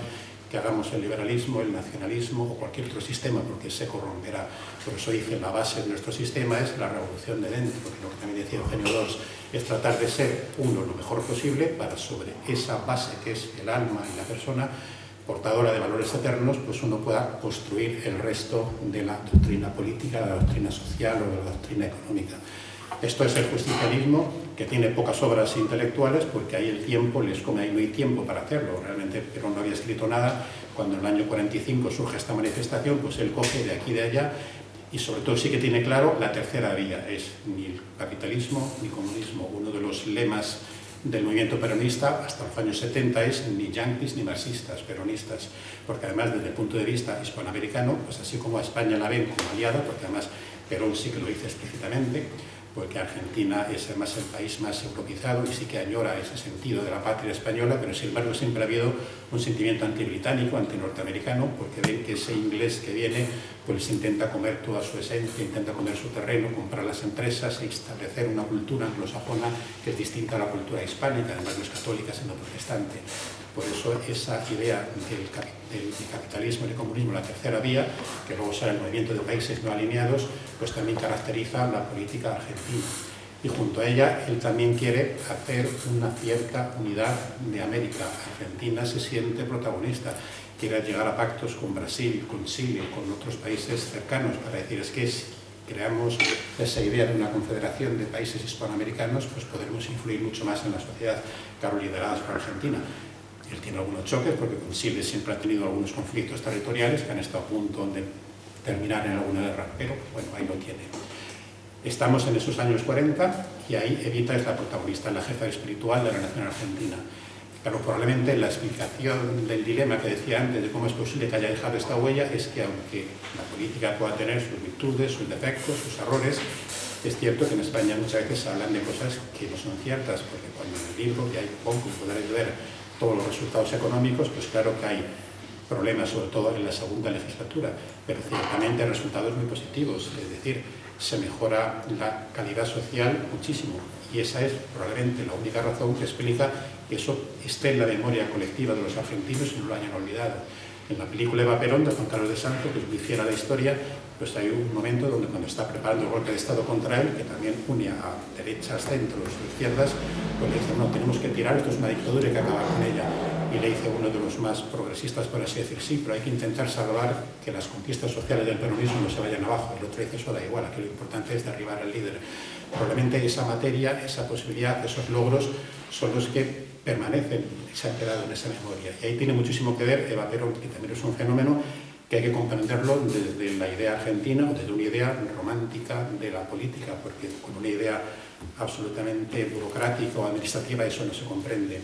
que hagamos el liberalismo, el nacionalismo o cualquier otro sistema, porque se corromperá. Por eso dice, la base de nuestro sistema es la revolución de dentro, porque lo que también decía Eugenio II es tratar de ser uno lo mejor posible para sobre esa base que es el alma y la persona portadora de valores eternos, pues uno pueda construir el resto de la doctrina política, de la doctrina social o de la doctrina económica. Esto es el justicialismo, que tiene pocas obras intelectuales, porque ahí el tiempo les come, ahí no hay tiempo para hacerlo. Realmente Perón no había escrito nada. Cuando en el año 45 surge esta manifestación, pues él coge de aquí y de allá, y sobre todo sí que tiene claro la tercera vía, es ni el capitalismo ni comunismo. Uno de los lemas del movimiento peronista hasta los años 70 es ni yanquis ni marxistas, peronistas, porque además desde el punto de vista hispanoamericano, pues así como a España la ven como aliada, porque además Perón sí que lo dice explícitamente, porque Argentina es además el país más europeizado y sí que añora ese sentido de la patria española, pero sin embargo siempre ha habido un sentimiento antibritánico, antinorteamericano, porque ven que ese inglés que viene pues intenta comer toda su esencia, intenta comer su terreno, comprar las empresas e establecer una cultura anglosajona que es distinta a la cultura hispánica, además no es católica sino protestante. Por eso esa idea del capitalismo y el comunismo, la tercera vía, que luego será el movimiento de países no alineados, pues también caracteriza la política argentina. Y junto a ella, él también quiere hacer una cierta unidad de América. Argentina se siente protagonista, quiere llegar a pactos con Brasil, con Chile, con otros países cercanos, para decir, es que si creamos esa idea de una confederación de países hispanoamericanos, pues podremos influir mucho más en la sociedad, claro, lideradas por Argentina. Él tiene algunos choques, porque con Chile siempre ha tenido algunos conflictos territoriales que han estado a punto de terminar en alguna guerra, pero bueno, ahí lo tiene. Estamos en esos años 40 y ahí Evita es la protagonista, la jefa espiritual de la nación argentina. Claro, probablemente la explicación del dilema que decía antes de cómo es posible que haya dejado esta huella es que aunque la política pueda tener sus virtudes, sus defectos, sus errores, es cierto que en España muchas veces se hablan de cosas que no son ciertas, porque cuando en el libro, que hay poco, podréis ver todos los resultados económicos, pues claro que hay problemas, sobre todo en la segunda legislatura, pero ciertamente resultados muy positivos, es decir, se mejora la calidad social muchísimo, y esa es probablemente la única razón que explica que eso esté en la memoria colectiva de los argentinos y no lo hayan olvidado. En la película Eva Perón de Juan Carlos de Santo, que hiciera la historia, pues hay un momento donde cuando está preparando el golpe de Estado contra él, que también une a derechas, centros, izquierdas, pues le dice, no, tenemos que tirar, esto es una dictadura y hay que acabar con ella. Y le dice uno de los más progresistas, por así decir, sí, pero hay que intentar salvar que las conquistas sociales del peronismo no se vayan abajo. El otro dice, eso da igual, aquí lo importante es derribar al líder. Probablemente esa materia, esa posibilidad, esos logros son los que permanecen y se han quedado en esa memoria. Y ahí tiene muchísimo que ver Eva Perón, que también es un fenómeno que hay que comprenderlo desde la idea argentina o desde una idea romántica de la política, porque con una idea absolutamente burocrática o administrativa eso no se comprende.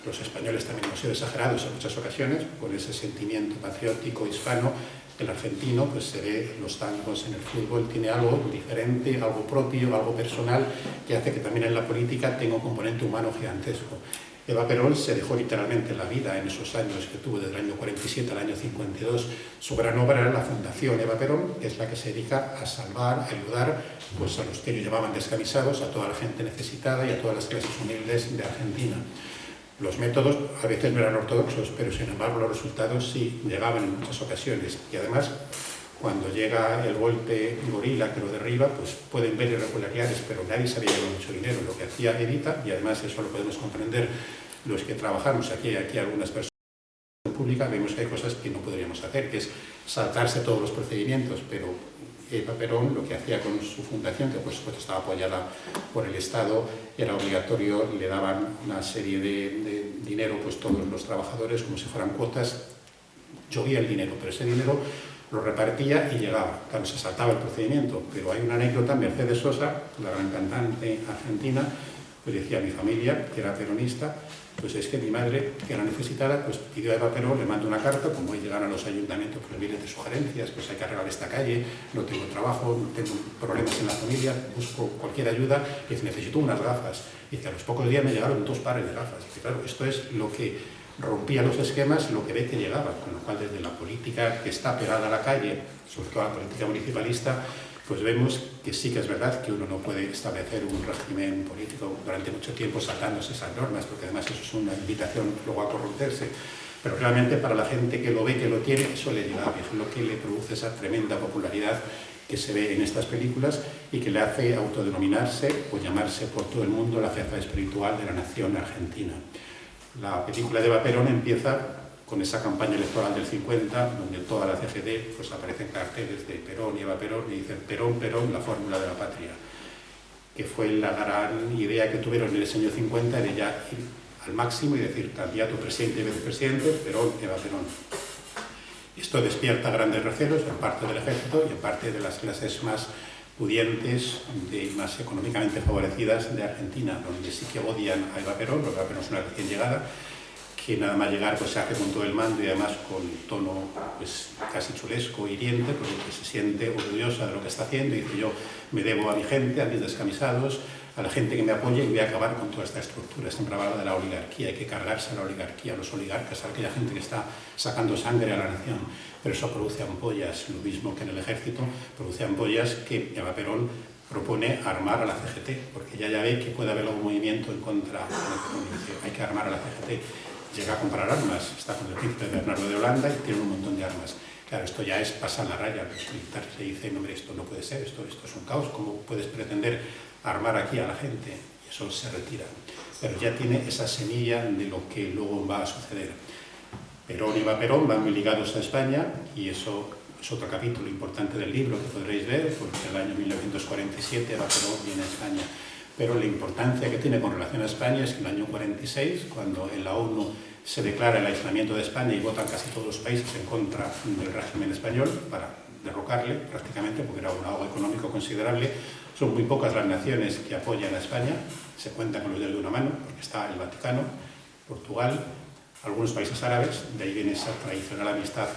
Los españoles también hemos sido exagerados en muchas ocasiones con ese sentimiento patriótico hispano. El argentino, pues se ve los tangos en el fútbol, tiene algo diferente, algo propio, algo personal, que hace que también en la política tenga un componente humano gigantesco. Eva Perón se dejó literalmente la vida en esos años que tuvo, desde el año 47 al año 52. Su gran obra era la Fundación Eva Perón, que es la que se dedica a salvar, a ayudar pues, a los que ellos llamaban descamisados, a toda la gente necesitada y a todas las clases humildes de Argentina. Los métodos a veces no eran ortodoxos, pero sin embargo los resultados sí llegaban en muchas ocasiones. Y además, cuando llega el golpe gorila que lo derriba, pues pueden ver irregularidades, pero nadie se había llevado mucho dinero. Lo que hacía Evita, y además eso lo podemos comprender los que trabajamos aquí algunas personas públicas, vemos que hay cosas que no podríamos hacer, que es saltarse todos los procedimientos, pero Eva Perón lo que hacía con su fundación, que por supuesto estaba apoyada por el Estado, era obligatorio, le daban una serie de dinero pues todos los trabajadores como si fueran cuotas, llovía el dinero, pero ese dinero lo repartía y llegaba, claro, se saltaba el procedimiento, pero hay una anécdota, Mercedes Sosa, la gran cantante argentina, pues decía, mi familia, que era peronista, pues es que mi madre, que era necesitada, pues pidió a Eva Perón, le mando una carta, como hoy llegaron a los ayuntamientos pues miles de sugerencias, pues hay que arreglar esta calle, no tengo trabajo, no tengo problemas en la familia, busco cualquier ayuda, y dice, necesito unas gafas. Y dice, a los pocos días me llegaron 2 pares de gafas. Y dice, claro, esto es lo que rompía los esquemas, lo que ve que llegaba, con lo cual desde la política que está pegada a la calle, sobre todo la política municipalista, pues vemos que sí que es verdad que uno no puede establecer un régimen político durante mucho tiempo saltándose esas normas, porque además eso es una invitación luego a corromperse, pero realmente para la gente que lo ve, que lo tiene, eso le llega, es lo que le produce esa tremenda popularidad que se ve en estas películas y que le hace autodenominarse o llamarse por todo el mundo la jefa espiritual de la nación argentina. La película de Eva Perón empieza con esa campaña electoral del 50, donde toda la CGT pues, aparecen carteles de Perón y Eva Perón y dicen Perón, Perón, la fórmula de la patria, que fue la gran idea que tuvieron en ese año 50 de ya ir al máximo y decir candidato presidente y vicepresidente, Perón, Eva Perón. Esto despierta grandes recelos en parte del ejército y en parte de las clases más pudientes y más económicamente favorecidas de Argentina, donde sí que odian a Eva Perón, porque Eva Perón es una recién llegada, que nada más llegar pues, se hace con todo el mando y además con tono pues, casi chulesco, hiriente, porque se siente orgullosa de lo que está haciendo y dice yo me debo a mi gente, a mis descamisados, a la gente que me apoya y voy a acabar con toda esta estructura. Siempre habla de la oligarquía, hay que cargarse a la oligarquía, a los oligarcas, a aquella gente que está sacando sangre a la nación. Pero eso produce ampollas, lo mismo que en el ejército, produce ampollas que Eva Perón propone armar a la CGT, porque ya ve que puede haber algún movimiento en contra de Perón. Hay que armar a la CGT. Llega a comprar armas, está con el príncipe Bernardo de Holanda y tiene un montón de armas. Claro, esto ya es pasar la raya. Los militares le dicen, hombre, esto no puede ser, esto es un caos, ¿cómo puedes pretender armar aquí a la gente? Y eso se retira. Pero ya tiene esa semilla de lo que luego va a suceder. Perón y Eva Perón van muy ligados a España y eso es otro capítulo importante del libro que podréis ver, porque en el año 1947 Eva Perón viene a España. Pero la importancia que tiene con relación a España es que en el año 46, cuando en la ONU se declara el aislamiento de España y votan casi todos los países en contra del régimen español para derrocarle prácticamente, porque era un ahogo económico considerable, son muy pocas las naciones que apoyan a España, se cuentan con los dedos de una mano, porque está el Vaticano, Portugal, algunos países árabes, de ahí viene esa tradicional amistad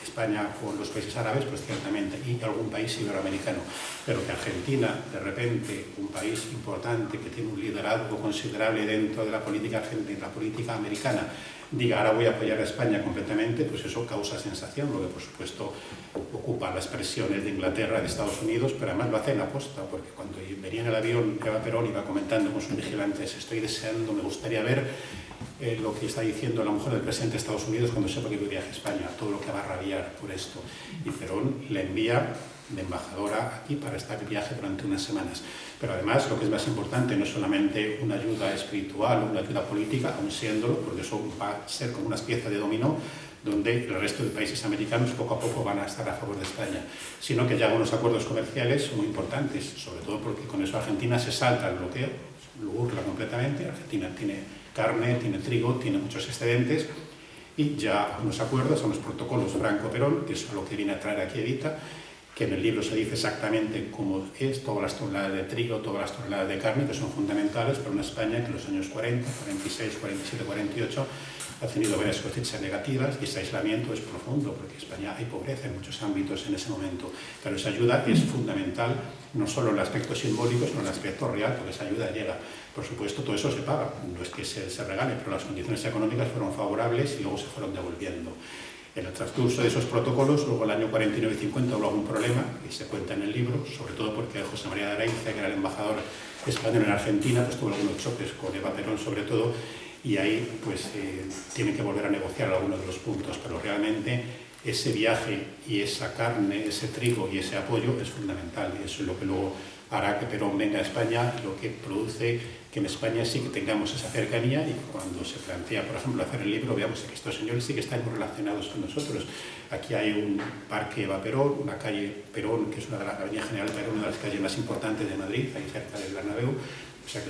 España con los países árabes, pues ciertamente, y algún país iberoamericano, pero que Argentina, de repente, un país importante que tiene un liderazgo considerable dentro de la política argentina, la política americana, diga ahora voy a apoyar a España completamente, pues eso causa sensación, lo que por supuesto ocupa las presiones de Inglaterra, de Estados Unidos, pero además lo hace en aposta, porque cuando venía en el avión Eva Perón iba comentando con sus vigilantes, estoy deseando, me gustaría ver lo que está diciendo la mujer del presidente de Estados Unidos cuando sepa que viaje a España, todo lo que va a rabiar por esto. Y Perón le envía de embajadora aquí para estar de viaje durante unas semanas. Pero además, lo que es más importante, no es solamente una ayuda espiritual o una ayuda política, aun siéndolo, porque eso va a ser como unas piezas de dominó, donde el resto de países americanos poco a poco van a estar a favor de España, sino que ya unos acuerdos comerciales muy importantes, sobre todo porque con eso Argentina se salta el bloqueo, lo burla completamente. Argentina tiene carne, tiene trigo, tiene muchos excedentes, y ya unos acuerdos, unos protocolos Franco-Perón, que es lo que viene a traer aquí Evita, que en el libro se dice exactamente cómo es, todas las toneladas de trigo, todas las toneladas de carne, que son fundamentales para una España que en los años 40, 46, 47, 48 ha tenido varias cosechas negativas, y ese aislamiento es profundo, porque en España hay pobreza en muchos ámbitos en ese momento. Pero esa ayuda es fundamental, no solo en el aspecto simbólico, sino en el aspecto real, porque esa ayuda llega. Por supuesto, todo eso se paga, no es que se regale, pero las condiciones económicas fueron favorables y luego se fueron devolviendo. En el transcurso de esos protocolos, luego el año 49 y 50 hubo algún problema, y se cuenta en el libro, sobre todo porque José María de Areilza, que era el embajador español en Argentina, pues tuvo algunos choques con Eva Perón sobre todo, y ahí pues tienen que volver a negociar algunos de los puntos, pero realmente ese viaje y esa carne, ese trigo y ese apoyo es fundamental, y eso es lo que luego hará que Perón venga a España, lo que produce que en España sí que tengamos esa cercanía, y cuando se plantea, por ejemplo, hacer el libro, veamos que estos señores sí que están muy relacionados con nosotros. Aquí hay un parque Eva Perón, una calle Perón, que es una de las Avenida General Perón, una de las calles más importantes de Madrid, ahí cerca del Bernabéu, o sea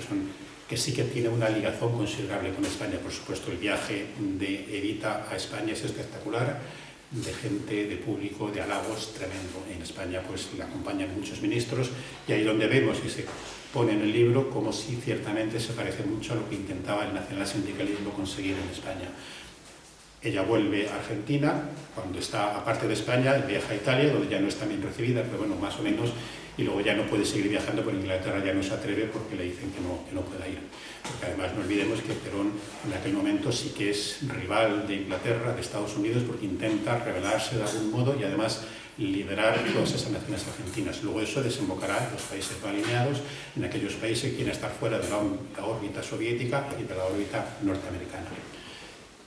que sí que tiene una ligazón considerable con España. Por supuesto, el viaje de Evita a España es espectacular, de gente, de público, de halagos tremendo. En España pues le acompañan muchos ministros, y ahí donde vemos y se pone en el libro como si ciertamente se parece mucho a lo que intentaba el nacionalsindicalismo conseguir en España. Ella vuelve a Argentina, cuando está aparte de España, viaja a Italia, donde ya no es tan bien recibida, pero bueno, más o menos, y luego ya no puede seguir viajando, por Inglaterra ya no se atreve porque le dicen que no pueda ir. Porque además no olvidemos que Perón en aquel momento sí que es rival de Inglaterra, de Estados Unidos, porque intenta rebelarse de algún modo y además liderar todas esas naciones argentinas. Luego eso desembocará en los países no alineados, en aquellos países que quieren estar fuera de la órbita soviética y de la órbita norteamericana.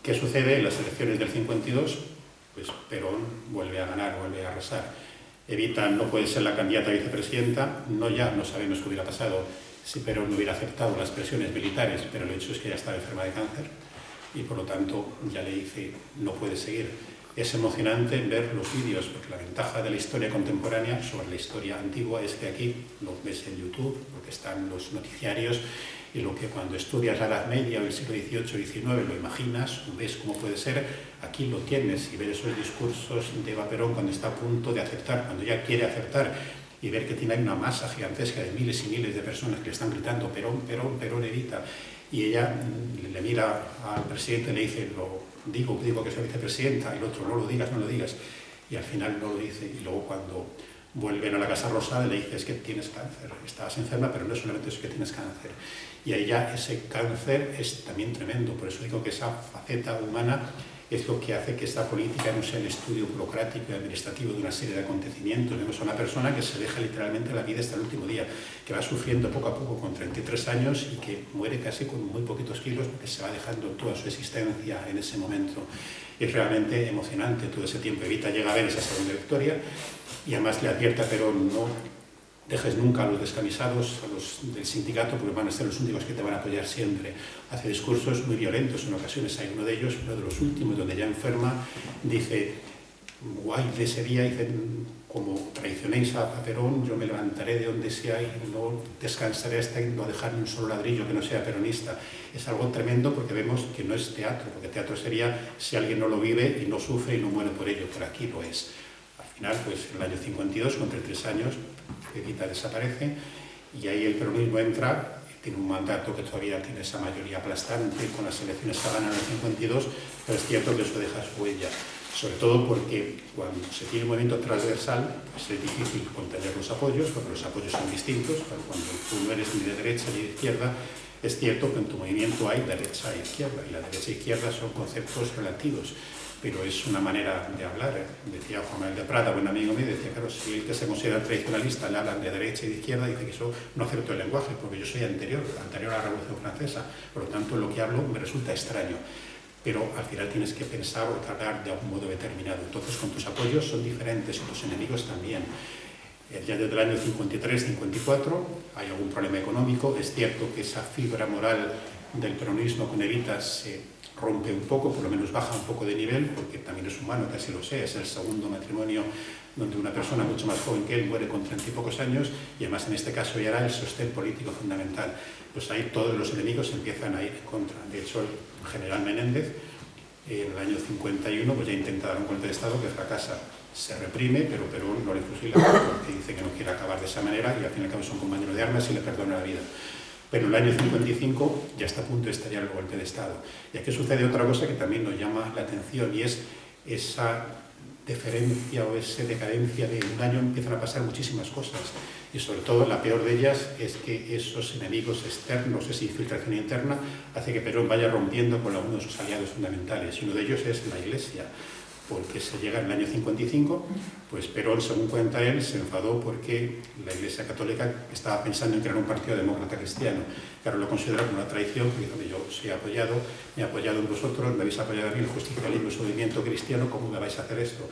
¿Qué sucede en las elecciones del 52? Pues Perón vuelve a ganar, vuelve a arrasar. Evita no puede ser la candidata a vicepresidenta, no sabemos qué hubiera pasado si Perón no hubiera aceptado las presiones militares, pero el hecho es que ella estaba enferma de cáncer y por lo tanto ya le dice no puede seguir. Es emocionante ver los vídeos, porque la ventaja de la historia contemporánea sobre la historia antigua es que aquí lo ves en YouTube, porque están los noticiarios, y lo que cuando estudias la Edad Media o el siglo XVIII, XIX lo imaginas, ves cómo puede ser, aquí lo tienes, y ver esos discursos de Eva Perón cuando está a punto de aceptar, cuando ya quiere aceptar, y ver que tiene una masa gigantesca de miles y miles de personas que le están gritando Perón, Perón, Perón, Evita, y ella le mira al presidente y le dice, digo que soy vicepresidenta, y el otro, no lo digas, y al final no lo dice, y luego cuando vuelven a la Casa Rosada le dice, es que tienes cáncer, estás enferma, pero no solamente es que tienes cáncer. Y ahí ya ese cáncer es también tremendo, por eso digo que esa faceta humana es lo que hace que esta política no sea el estudio burocrático y administrativo de una serie de acontecimientos. Vemos a una persona que se deja literalmente la vida hasta el último día, que va sufriendo poco a poco con 33 años y que muere casi con muy poquitos kilos porque se va dejando toda su existencia en ese momento. Es realmente emocionante todo ese tiempo. Evita llega a ver esa segunda victoria y además le advierte a Perón, no dejes nunca a los descamisados, a los del sindicato, porque van a ser los únicos que te van a apoyar siempre. Hace discursos muy violentos en ocasiones. Hay uno de ellos, uno de los últimos, donde ya enferma, dice, guay, de ese día, dice, como traicionéis a Perón, yo me levantaré de donde sea y no descansaré hasta no dejar ni un solo ladrillo que no sea peronista. Es algo tremendo porque vemos que no es teatro, porque teatro sería si alguien no lo vive y no sufre y no muere por ello, pero aquí lo es. Al final, pues en el año 52, con 33 años, Evita desaparece y ahí el peronismo entra, tiene un mandato que todavía tiene esa mayoría aplastante, con las elecciones que ganan en el 52, pero es cierto que eso deja su huella. Sobre todo porque cuando se tiene un movimiento transversal, pues es difícil contener los apoyos, porque los apoyos son distintos. Pero cuando tú no eres ni de derecha ni de izquierda, es cierto que en tu movimiento hay derecha e izquierda, y la derecha e izquierda son conceptos relativos, pero es una manera de hablar. Decía Juan Manuel de Prada, buen amigo mío, decía, claro, si el que se considera tradicionalista le hablan de derecha y de izquierda, dice que eso no acepto el lenguaje, porque yo soy anterior a la Revolución Francesa, por lo tanto lo que hablo me resulta extraño. Pero al final tienes que pensar o tratar de algún modo determinado. Entonces, con tus apoyos son diferentes y tus enemigos también. Ya desde el año 53-54 hay algún problema económico. Es cierto que esa fibra moral del peronismo con Evita se rompe un poco, por lo menos baja un poco de nivel, porque también es humano, que así lo sé. Es el segundo matrimonio donde una persona mucho más joven que él muere con 30 y pocos años, y además en este caso ya era el sostén político fundamental. Pues ahí todos los enemigos empiezan a ir en contra. De hecho, el general Menéndez, en el año 51, pues ya intenta dar un golpe de Estado que fracasa. Se reprime, pero Perón no le fusila porque dice que no quiere acabar de esa manera, y al fin y al cabo son compañeros de armas y le perdona la vida. Pero en el año 55 ya está a punto de estallar el golpe de Estado. Y aquí sucede otra cosa que también nos llama la atención, y es esa deferencia o esa decadencia de un año. Empiezan a pasar muchísimas cosas, y sobre todo la peor de ellas es que esos enemigos externos, esa infiltración interna, hace que Perón vaya rompiendo con algunos de sus aliados fundamentales, y uno de ellos es la Iglesia, porque se llega en el año 55, pues Perón, según cuenta él, se enfadó porque la Iglesia Católica estaba pensando en crear un partido demócrata cristiano. Claro, lo considera como una traición, porque dice, yo os he apoyado, me he apoyado en vosotros, me habéis apoyado a mí, el justicialismo es un movimiento cristiano, ¿cómo me vais a hacer esto?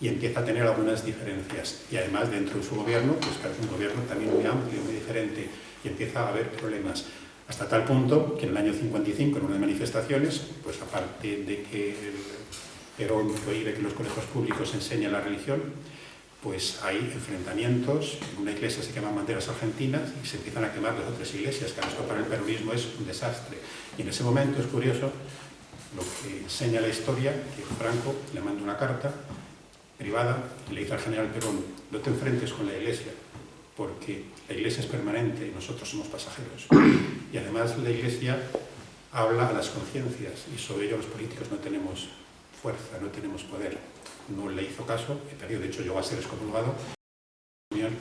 Y empieza a tener algunas diferencias. Y además, dentro de su gobierno, pues claro, es un gobierno también muy amplio, muy diferente, y empieza a haber problemas. Hasta tal punto que en el año 55, en unas manifestaciones, pues aparte de que Perón prohíbe que los colegios públicos enseñen la religión, pues hay enfrentamientos. En una iglesia se queman banderas argentinas y se empiezan a quemar las otras iglesias, que esto para el peronismo es un desastre. Y en ese momento es curioso lo que enseña la historia, que Franco le manda una carta privada y le dice al general Perón, no te enfrentes con la iglesia, porque la iglesia es permanente y nosotros somos pasajeros. Y además la iglesia habla a las conciencias, y sobre ello los políticos no tenemos fuerza, no tenemos poder. No le hizo caso, de hecho llegó a ser excomulgado,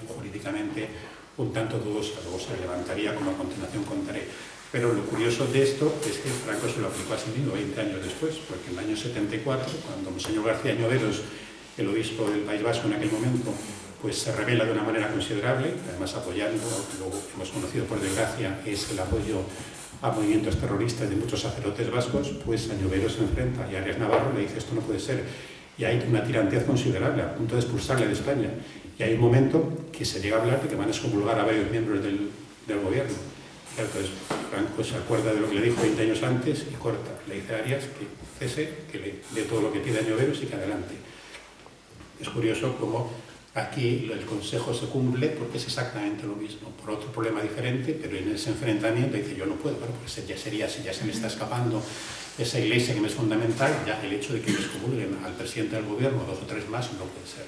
jurídicamente un tanto dudosa, luego se levantaría, como a continuación contaré. Pero lo curioso de esto es que Franco se lo aplicó a sí mismo 20 años después, porque en el año 74, cuando Monseñor García Lloveros, el obispo del País Vasco en aquel momento, pues se revela de una manera considerable, además apoyando, lo que hemos conocido por desgracia es el apoyo a movimientos terroristas de muchos sacerdotes vascos, pues a Lloveros se enfrenta, y Arias Navarro le dice esto no puede ser, y hay una tirantez considerable a punto de expulsarle de España, y hay un momento que se llega a hablar de que van a excomulgar a varios miembros del gobierno. Entonces Franco se acuerda de lo que le dijo 20 años antes y corta, le dice a Arias que cese, que le dé todo lo que pide a Lloveros y que adelante. Es curioso cómo aquí el consejo se cumple, porque es exactamente lo mismo, por otro problema diferente, pero en ese enfrentamiento dice yo no puedo, bueno, pues ya sería, si ya se me está escapando esa iglesia que me es fundamental, ya el hecho de que me excomulguen al presidente del gobierno, 2 o 3 más, no puede ser.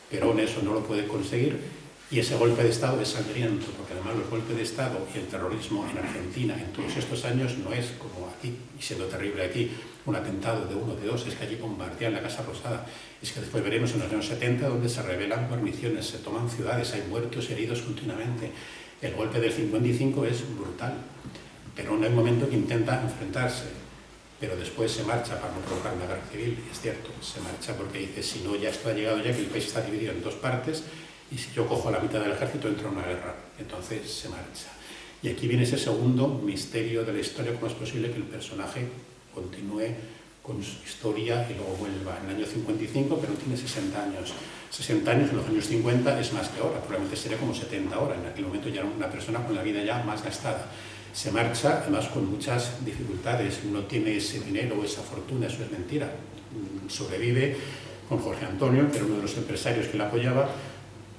Perón eso no lo puede conseguir, y ese golpe de Estado es sangriento, porque además los golpes de Estado y el terrorismo en Argentina en todos estos años no es como aquí, y siendo terrible aquí, un atentado de 1, de 2, es que allí bombardean la Casa Rosada, es que después veremos en los años 70 donde se revelan guarniciones, se toman ciudades, hay muertos, heridos continuamente. El golpe del 55 es brutal, pero no hay un momento que intenta enfrentarse, pero después se marcha para no provocar una guerra civil, y es cierto, se marcha porque dice, si no, ya esto ha llegado ya, que el país está dividido en 2 partes, y si yo cojo la mitad del ejército entra en una guerra, entonces se marcha. Y aquí viene ese segundo misterio de la historia, cómo es posible que el personaje continúe con su historia y luego vuelva en el año 55, pero tiene 60 años. 60 años en los años 50 es más que ahora, probablemente sería como 70 ahora, en aquel momento ya era una persona con la vida ya más gastada. Se marcha, además con muchas dificultades, no tiene ese dinero, esa fortuna, eso es mentira. Sobrevive con Jorge Antonio, que era uno de los empresarios que le apoyaba,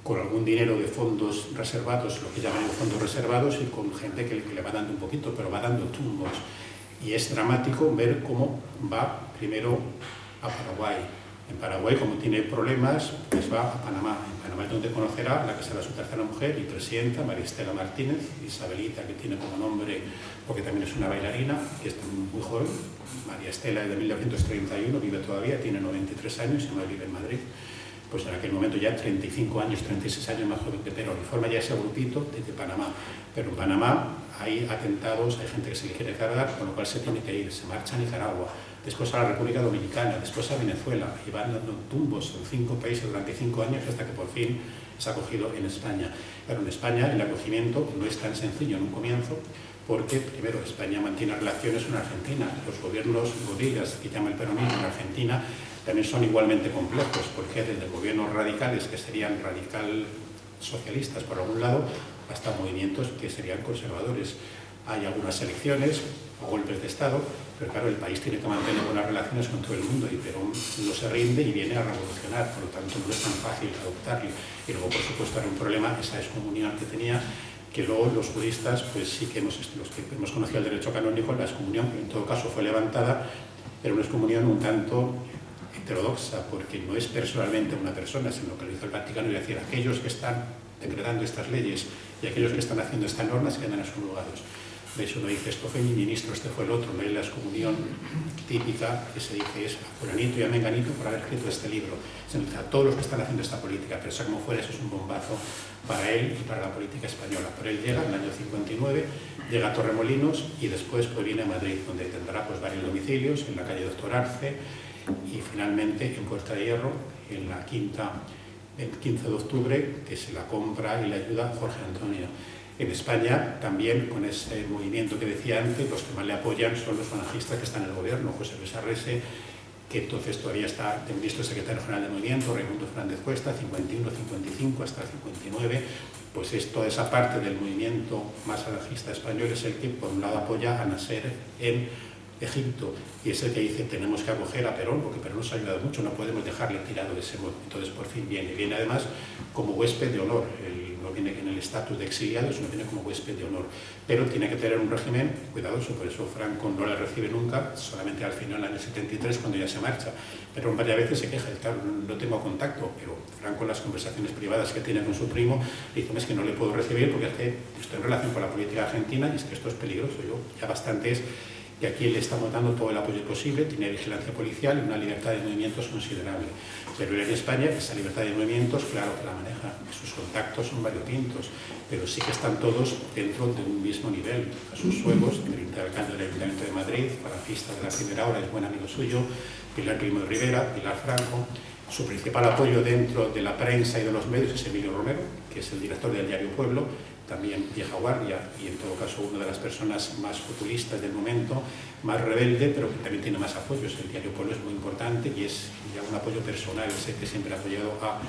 con algún dinero de fondos reservados, lo que llaman fondos reservados, y con gente que le va dando un poquito, pero va dando tumbos. Y es dramático ver cómo va primero a Paraguay, En Paraguay, como tiene problemas, pues va a Panamá. En Panamá es donde conocerá a la que será su tercera mujer y presidenta, María Estela Martínez, Isabelita, que tiene como nombre, porque también es una bailarina, que es muy joven. María Estela es de 1931, vive todavía, tiene 93 años y no vive en Madrid. Pues en aquel momento ya 35 años, 36 años más joven que Perón, y forma ya ese grupito desde Panamá. Pero en Panamá hay atentados, hay gente que se le quiere cargar, con lo cual se tiene que ir, se marcha a Nicaragua, después a la República Dominicana, después a Venezuela, y van dando tumbos en 5 países durante 5 años hasta que por fin es acogido en España. Pero en España el acogimiento no es tan sencillo en un comienzo, porque primero España mantiene relaciones con Argentina, los gobiernos gorilas que llama el peronismo en Argentina también son igualmente complejos, porque desde gobiernos radicales que serían radical socialistas por algún lado, hasta movimientos que serían conservadores. Hay algunas elecciones o golpes de Estado, pero claro, el país tiene que mantener buenas relaciones con todo el mundo y Perón no se rinde y viene a revolucionar, por lo tanto no es tan fácil adoptarlo. Y luego, por supuesto, era un problema esa excomunión que tenía, que luego los juristas, pues sí que los que hemos conocido el derecho canónico, la excomunión en todo caso fue levantada, pero una excomunión un tanto heterodoxa, porque no es personalmente una persona, sino que lo hizo el Vaticano, y decir, aquellos que están decretando estas leyes y aquellos que están haciendo estas normas quedan excomulgados. ¿Veis? Uno dice, esto fue mi ministro, este fue el otro, no hay la excomunión típica que se dice es a fulanito y a menganito por haber escrito este libro. Se dice a todos los que están haciendo esta política, pero sea como fuera, eso es un bombazo para él y para la política española. Pero él llega en el año 59, llega a Torremolinos y después pues viene a Madrid, donde tendrá pues varios domicilios, en la calle Doctor Arce y finalmente en Puerta de Hierro, en la el 15 de octubre, que se la compra y le ayuda Jorge Antonio. En España también, con ese movimiento que decía antes, los que más le apoyan son los falangistas que están en el gobierno, José Luis Arrese, que entonces todavía está de ministro secretario general del movimiento, Raimundo Fernández Cuesta, 51, 55 hasta 59, pues es toda esa parte del movimiento más falangista español, es el que por un lado apoya a Nasser en Egipto, y es el que dice tenemos que acoger a Perón porque Perón nos ha ayudado mucho, no podemos dejarle tirado de ese modo. Entonces por fin viene además como huésped de honor, no viene en el estatus de exiliado, sino viene como huésped de honor, pero tiene que tener un régimen cuidadoso, por eso Franco no le recibe nunca, solamente al final, en el año 73, cuando ya se marcha. Perón varias veces se queja, claro, no tengo contacto, pero Franco en las conversaciones privadas que tiene con su primo le dice, es que no le puedo recibir porque es que estoy en relación con la política argentina y es que esto es peligroso, yo ya bastante es que aquí le estamos dando todo el apoyo posible, tiene vigilancia policial y una libertad de movimientos considerable. Pero en España esa libertad de movimientos, claro que la maneja, sus contactos son variopintos, pero sí que están todos dentro de un mismo nivel. Jesús Suegos, el interalcalde del Ayuntamiento de Madrid, falangista de la primera hora, es buen amigo suyo, Pilar Primo de Rivera, Pilar Franco. Su principal apoyo dentro de la prensa y de los medios es Emilio Romero, que es el director del diario Pueblo, también vieja guardia y en todo caso una de las personas más populistas del momento, más rebelde, pero que también tiene más apoyos. El diario Pueblo es muy importante y es ya un apoyo personal, es el que siempre ha apoyado a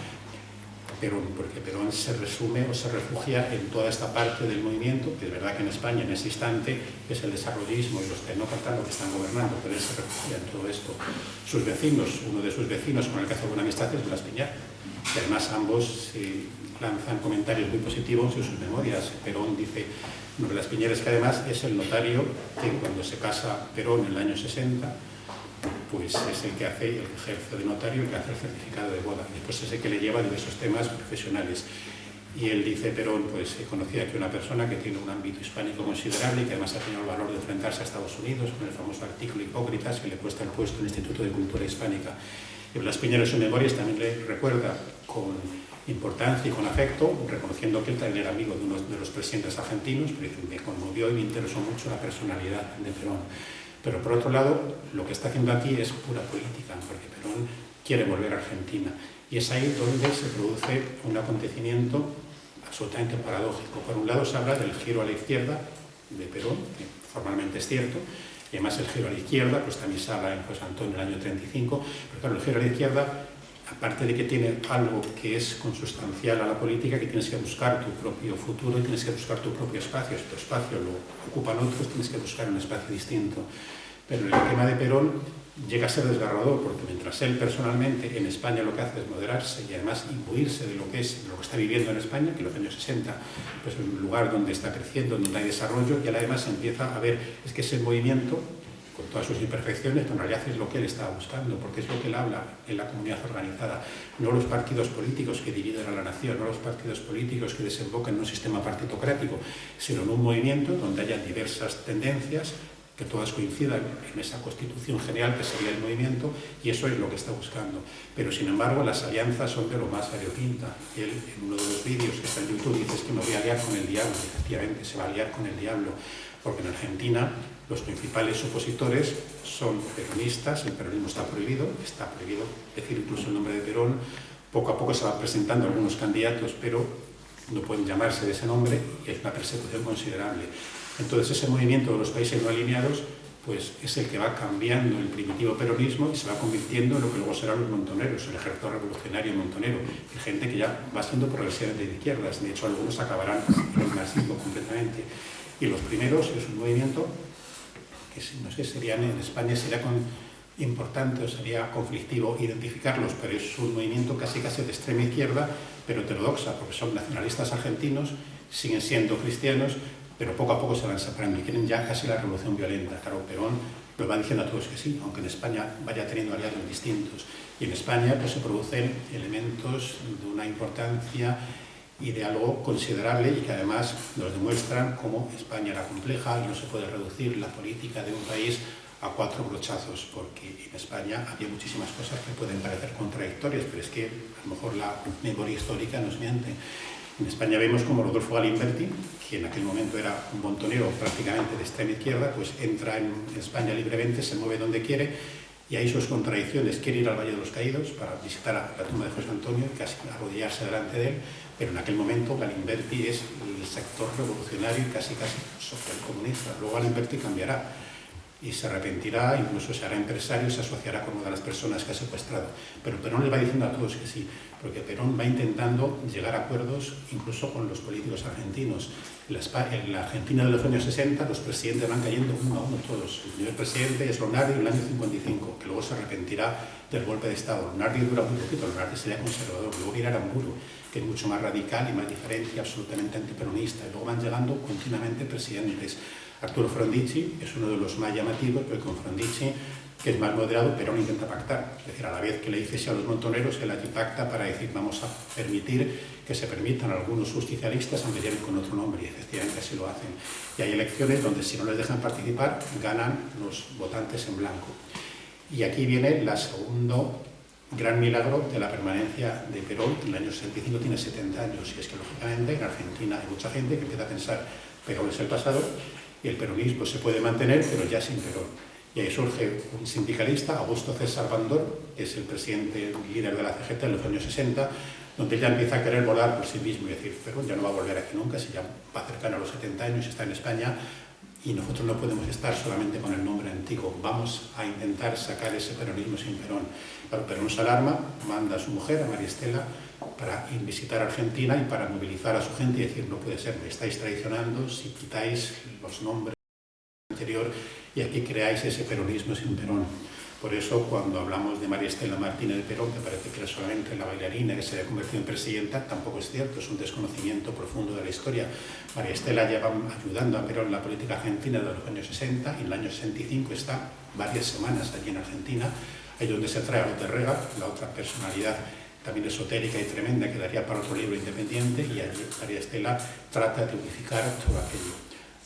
Perón, porque Perón se resume o se refugia en toda esta parte del movimiento, que es verdad que en España en ese instante es el desarrollismo y los tecnócratas los que están gobernando, pero él se refugia en todo esto. Sus vecinos, uno de sus vecinos con el que hace buena amistad es Blas Piñar, y además ambos lanzan comentarios muy positivos en sus memorias. Perón dice, no, Blas Piñar es que además es el notario que cuando se casa Perón en el año 60, pues es el que ejerce de notario, el que hace el certificado de boda, y después es el que le lleva diversos temas profesionales. Y él dice, Perón, pues conocía que una persona que tiene un ámbito hispánico considerable y que además ha tenido el valor de enfrentarse a Estados Unidos con el famoso artículo Hipócritas, que le cuesta el puesto en el Instituto de Cultura Hispánica. Y Blas Piñar en sus memorias también le recuerda con importancia y con afecto, reconociendo que él también era amigo de uno de los presidentes argentinos, pero me conmovió y me interesó mucho la personalidad de Perón. Pero por otro lado, lo que está haciendo aquí es pura política, porque Perón quiere volver a Argentina. Y es ahí donde se produce un acontecimiento absolutamente paradójico. Por un lado se habla del giro a la izquierda de Perón, que formalmente es cierto, y además el giro a la izquierda, pues también se habla en José Antonio en el año 35, pero claro, el giro a la izquierda, aparte de que tiene algo que es consustancial a la política, que tienes que buscar tu propio futuro y tienes que buscar tu propio espacio. Si tu espacio lo ocupan otros, tienes que buscar un espacio distinto. Pero el tema de Perón llega a ser desgarrador, porque mientras él personalmente en España lo que hace es moderarse y además imbuirse de lo que está viviendo en España, que en los años 60 pues es un lugar donde está creciendo, donde hay desarrollo, y él además empieza a ver, es que ese movimiento con todas sus imperfecciones, pero en realidad es lo que él estaba buscando, porque es lo que él habla en la comunidad organizada, no los partidos políticos que dividen a la nación, no los partidos políticos que desembocan en un sistema partitocrático, sino en un movimiento donde haya diversas tendencias que todas coincidan en esa constitución general que sería el movimiento, y eso es lo que está buscando. Pero sin embargo las alianzas son de lo más variopinta. Él en uno de los vídeos que está en YouTube dice que me voy a aliar con el diablo, y efectivamente se va a aliar con el diablo, porque en Argentina los principales opositores son peronistas, el peronismo está prohibido decir incluso el nombre de Perón, poco a poco se van presentando algunos candidatos, pero no pueden llamarse de ese nombre, y es una persecución considerable. Entonces ese movimiento de los países no alineados pues es el que va cambiando el primitivo peronismo y se va convirtiendo en lo que luego serán los montoneros, el ejército revolucionario montonero, y gente que ya va siendo progresivamente de izquierdas, de hecho algunos acabarán en el marxismo completamente. Y los primeros es un movimiento que no sé, serían en España sería importante o sería conflictivo identificarlos, pero es un movimiento casi de extrema izquierda, pero heterodoxa, porque son nacionalistas argentinos, siguen siendo cristianos, pero poco a poco se van separando y quieren ya casi la revolución violenta. Claro, Perón lo va diciendo a todos que sí, aunque en España vaya teniendo aliados distintos. Y en España pues, se producen elementos de una importancia y de algo considerable y que además nos demuestran cómo España era compleja y no se puede reducir la política de un país a 4 brochazos, porque en España había muchísimas cosas que pueden parecer contradictorias, pero es que a lo mejor la memoria histórica nos miente. En España vemos como Rodolfo Galimberti, que en aquel momento era un montonero prácticamente de extrema izquierda, pues entra en España libremente, se mueve donde quiere, y hay sus contradicciones. Quiere ir al Valle de los Caídos para visitar la tumba de José Antonio y casi arrodillarse delante de él, pero en aquel momento Galimberti es el sector revolucionario y casi socialcomunista. Luego Galimberti cambiará y se arrepentirá, incluso se hará empresario y se asociará con una de las personas que ha secuestrado. Pero Perón le va diciendo a todos que sí, porque Perón va intentando llegar a acuerdos incluso con los políticos argentinos. En la Argentina de los años 60 los presidentes van cayendo uno a uno todos. El primer presidente es Lonardi en el año 55, que luego se arrepentirá del golpe de Estado. Lonardi dura muy poquito, Lonardi sería conservador, luego viene Aramburu, que es mucho más radical y más diferente y absolutamente antiperonista. Y luego van llegando continuamente presidentes. Arturo Frondizi es uno de los más llamativos, pero con Frondizi, que es más moderado, Perón intenta pactar. Es decir, a la vez que le dice sí a los montoneros, él allí pacta para decir vamos a permitir que se permitan algunos justicialistas, aunque vienen con otro nombre, y efectivamente así lo hacen. Y hay elecciones donde si no les dejan participar, ganan los votantes en blanco. Y aquí viene el segundo gran milagro de la permanencia de Perón, que en el año 65 tiene 70 años, y es que lógicamente en Argentina hay mucha gente que empieza a pensar Perón es el pasado, y el peronismo se puede mantener, pero ya sin Perón. Y ahí surge un sindicalista, Augusto César Bandor, que es el presidente líder de la CGT en los años 60, donde ella empieza a querer volar por sí mismo y decir, Perón ya no va a volver aquí nunca, si ya va cercano a los 70 años, está en España, y nosotros no podemos estar solamente con el nombre antiguo, vamos a intentar sacar ese peronismo sin Perón. Claro, Perón se alarma, manda a su mujer, a María Estela, para visitar Argentina y para movilizar a su gente y decir, no puede ser, me estáis traicionando si quitáis los nombres anterior y aquí creáis ese peronismo sin Perón. Por eso, cuando hablamos de María Estela Martínez de Perón, que parece que era solamente la bailarina que se había convertido en presidenta, tampoco es cierto, es un desconocimiento profundo de la historia. María Estela lleva ayudando a Perón en la política argentina desde los años 60 y en el año 65 está varias semanas allí en Argentina, ahí donde se trae a Lutherrega, la otra personalidad también esotérica y tremenda que daría para otro libro independiente, y allí María Estela trata de unificar todo aquello.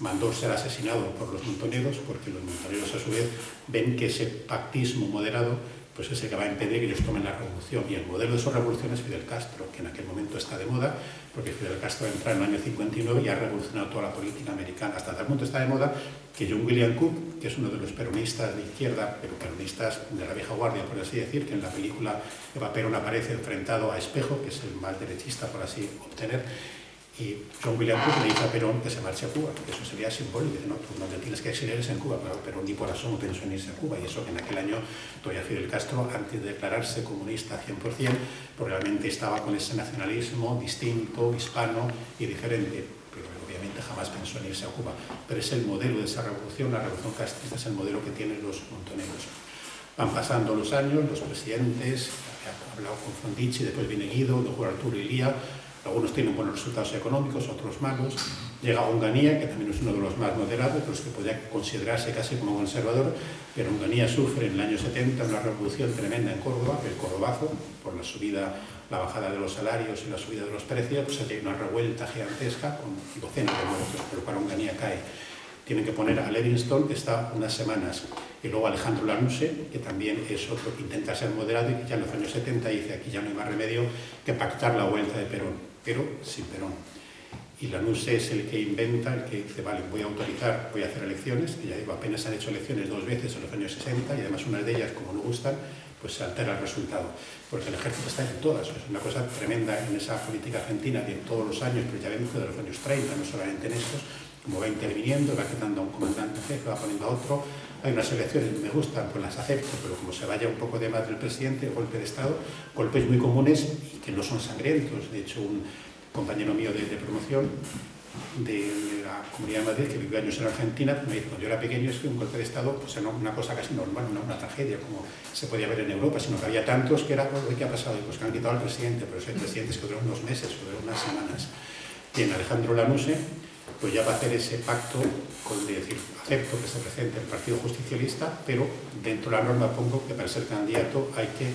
Mandó ser asesinado por los montoneros, porque los montoneros a su vez ven que ese pactismo moderado pues es el que va a impedir que ellos tomen la revolución. Y el modelo de esa revolución es Fidel Castro, que en aquel momento está de moda, porque Fidel Castro entra en el año 59 y ha revolucionado toda la política americana. Hasta tal punto está de moda que John William Cook, que es uno de los peronistas de izquierda, pero peronistas de la vieja guardia, por así decir, que en la película Eva Perón aparece enfrentado a Espejo, que es el más derechista, por así obtener, y John William Cook le dice a Perón que se marche a Cuba, porque eso sería simbólico. Dice, no, tú no te tienes que exiliar en Cuba. Pero Perón ni por asomo pensó en irse a Cuba, y eso que en aquel año todavía Fidel Castro, antes de declararse comunista 100%, probablemente estaba con ese nacionalismo distinto, hispano y diferente, pero obviamente jamás pensó en irse a Cuba. Pero es el modelo de esa revolución, la revolución castrista es el modelo que tienen los montoneros. Van pasando los años, los presidentes, he hablado con Frondizi, después viene Guido, luego Arturo Illia, Algunos tienen buenos resultados económicos, otros malos. Llega Onganía, que también es uno de los más moderados, pero es que podría considerarse casi como conservador, pero Onganía sufre en el año 70 una revolución tremenda en Córdoba, el cordobazo, por la subida, la bajada de los salarios y la subida de los precios, pues hay una revuelta gigantesca con docenas de muertos, pero para Onganía cae. Tienen que poner a Levingston, que está unas semanas, y luego Alejandro Lanuse, que también es otro que intenta ser moderado y que ya en los años 70 dice aquí ya no hay más remedio que pactar la vuelta de Perón, pero sin Perón. Y Lanuse es el que inventa, el que dice, vale, voy a autorizar, voy a hacer elecciones, que ya digo, apenas han hecho elecciones 2 veces en los años 60, y además unas de ellas, como no gustan, pues se altera el resultado, porque el ejército está en todas. Es una cosa tremenda en esa política argentina de todos los años, pero ya vemos de los años 30, no solamente en estos, como va interviniendo, va quitando a un comandante jefe, va poniendo a otro. Hay unas elecciones que me gustan, pues las acepto, pero como se vaya un poco de más del presidente, golpe de Estado, golpes muy comunes y que no son sangrientos. De hecho, un compañero mío de promoción de la Comunidad de Madrid, que vivió años en Argentina, me dijo, cuando yo era pequeño, es que un golpe de Estado pues era una cosa casi normal, una tragedia, como se podía ver en Europa, sino que había tantos que era, ¿qué ha pasado? Y pues que han quitado al presidente, pero hay presidentes que duran unos meses o duran unas semanas. Y en Alejandro Lanuse, pues ya va a hacer ese pacto con decir, acepto que se presente el Partido Justicialista, pero dentro de la norma pongo que para ser candidato hay que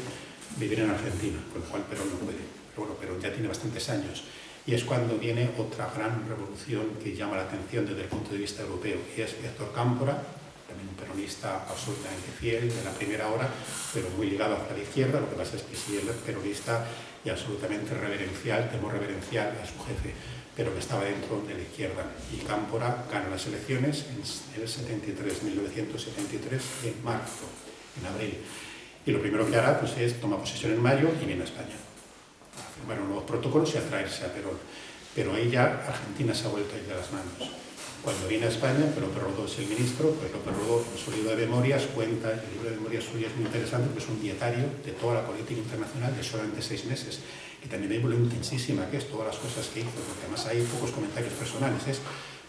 vivir en Argentina, con lo cual Perón no puede. Pero bueno, Perón ya tiene bastantes años. Y es cuando viene otra gran revolución que llama la atención desde el punto de vista europeo, y es Héctor Cámpora, también un peronista absolutamente fiel de la primera hora, pero muy ligado hacia la izquierda. Lo que pasa es que sí, él es peronista y absolutamente reverencial, temor reverencial a su jefe, pero que estaba dentro de la izquierda. Y Cámpora gana las elecciones en el 73, 1973, en marzo, en abril. Y lo primero que hará pues, es tomar posesión en mayo y viene a España a firmar nuevos protocolos y a traerse a Perón. Pero ahí ya Argentina se ha vuelto a ir de las manos. Cuando viene a España, pero López Rodó es el ministro, pues López Rodó, en su libro de memorias, cuenta, el libro de memorias suyo es muy interesante, porque es un dietario de toda la política internacional de solamente 6 meses, que también hay lo intensísima que es, todas las cosas que hizo, porque además hay pocos comentarios personales,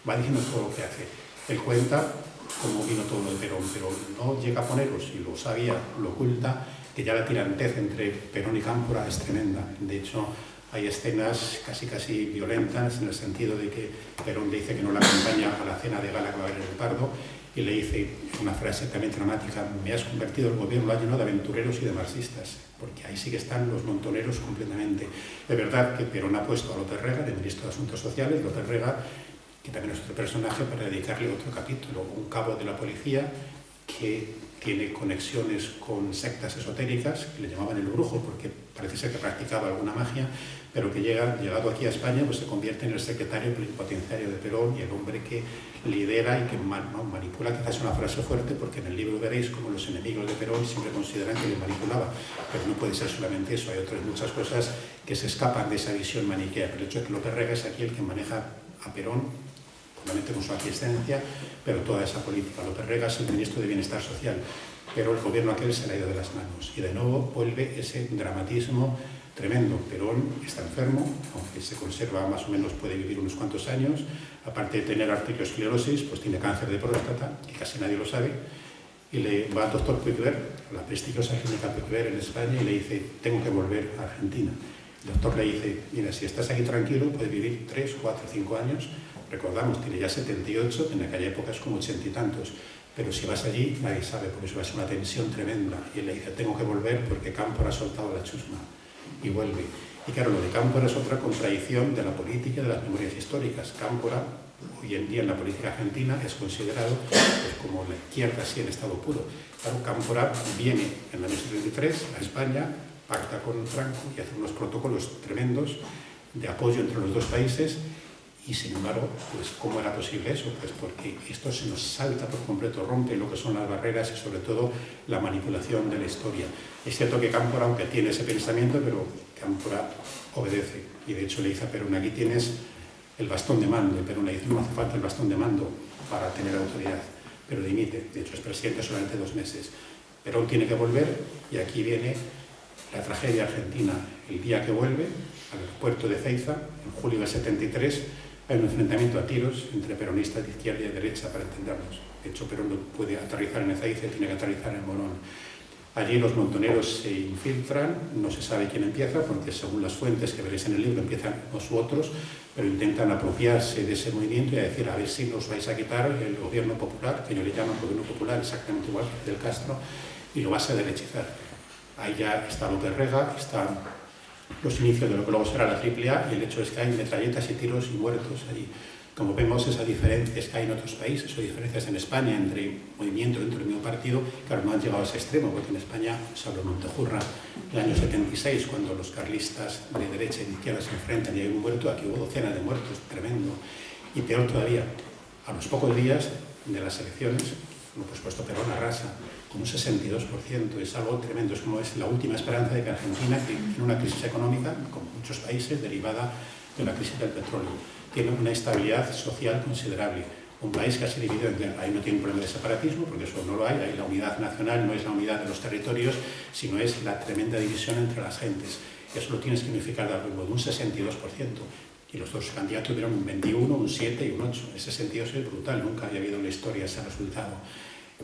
va diciendo todo lo que hace. Él cuenta cómo vino todo lo de Perón, pero no llega a poneros, y lo sabía, lo oculta, que ya la tirantez entre Perón y Cámpora es tremenda. De hecho, hay escenas casi violentas en el sentido de que Perón le dice que no la acompaña a la cena de gala que va a haber en el Pardo y le dice una frase también dramática: me has convertido el gobierno, lo ha llenado de aventureros y de marxistas, porque ahí sí que están los montoneros completamente. De verdad que Perón ha puesto a López Rega de ministro de Asuntos Sociales, López Rega, que también es otro personaje, para dedicarle otro capítulo, un cabo de la policía que tiene conexiones con sectas esotéricas, que le llamaban el brujo, porque parece ser que practicaba alguna magia, pero que llegado aquí a España, pues se convierte en el secretario plenipotenciario de Perón y el hombre que lidera y que manipula. Quizás es una frase fuerte, porque en el libro veréis como los enemigos de Perón siempre consideran que le manipulaba, pero no puede ser solamente eso, hay otras muchas cosas que se escapan de esa visión maniquea. Pero el hecho es que López Rega es aquí el que maneja a Perón, probablemente con su aquiescencia, pero toda esa política. López Rega es el ministro de Bienestar Social, pero el gobierno aquel se le ha ido de las manos. Y de nuevo vuelve ese dramatismo tremendo. Perón está enfermo, aunque se conserva más o menos, puede vivir unos cuantos años. Aparte de tener arteriosclerosis, pues tiene cáncer de próstata, que casi nadie lo sabe. Y le va al doctor Puigver, a la prestigiosa clínica Puigver en España, y le dice, tengo que volver a Argentina. El doctor le dice, mira, si estás aquí tranquilo, puedes vivir 3, 4, 5 años. Recordamos, tiene ya 78, en aquella época es como 80 y tantos, pero si vas allí nadie sabe, porque eso va a ser una tensión tremenda. Y él le dice, tengo que volver porque Cámpora ha soltado la chusma, y vuelve. Y claro, lo de Cámpora es otra contradicción de la política, de las memorias históricas. Cámpora, hoy en día en la política argentina, es considerado pues, como la izquierda así en estado puro. Claro, Cámpora viene en el año 73 a España, pacta con Franco y hace unos protocolos tremendos de apoyo entre los dos países. Y sin embargo, pues ¿cómo era posible eso? Pues porque esto se nos salta por completo, rompe lo que son las barreras y sobre todo la manipulación de la historia. Es cierto que Cámpora, aunque tiene ese pensamiento, pero Cámpora obedece. Y de hecho le dice a Perón, aquí tienes el bastón de mando. Y Perón le dice, no hace falta el bastón de mando para tener autoridad, pero dimite. De hecho es presidente solamente 2 meses. Perón tiene que volver y aquí viene la tragedia argentina. El día que vuelve al puerto de Ceiza, en julio del 73, hay un enfrentamiento a tiros entre peronistas de izquierda y de derecha, para entendernos. De hecho, Perón no puede aterrizar en Ezeiza, tiene que aterrizar en Morón. Allí los montoneros se infiltran, no se sabe quién empieza, porque según las fuentes que veréis en el libro empiezan unos u otros, pero intentan apropiarse de ese movimiento y a decir, a ver si nos vais a quitar el gobierno popular, que yo le llamo gobierno popular, exactamente igual que del Castro, y lo vas a derechizar. Ahí ya está López Rega, están los inicios de lo que luego será la AAA, y el hecho es que hay metralletas y tiros y muertos allí. Como vemos, esas diferencias que hay en otros países o diferencias en España entre movimientos dentro del mismo partido, claro, no han llegado a ese extremo, porque en España, salvo Montejurra, en el año 76, cuando los carlistas de derecha y de izquierda se enfrentan y hay un muerto, aquí hubo docenas de muertos, tremendo. Y peor todavía, a los pocos días de las elecciones, pues puesto Perón arrasa con un 62%, es algo tremendo, es como es la última esperanza de que Argentina, que tiene una crisis económica, como muchos países, derivada de la crisis del petróleo, tiene una estabilidad social considerable. Un país que se dividido en, ahí no tiene un problema de separatismo, porque eso no lo hay, ahí la unidad nacional no es la unidad de los territorios, sino es la tremenda división entre las gentes. Eso lo tienes que unificar de algo de un 62%. Y los dos candidatos tuvieron un 21, un 7 y un 8. Ese sentido es brutal, nunca había habido en la historia ese resultado.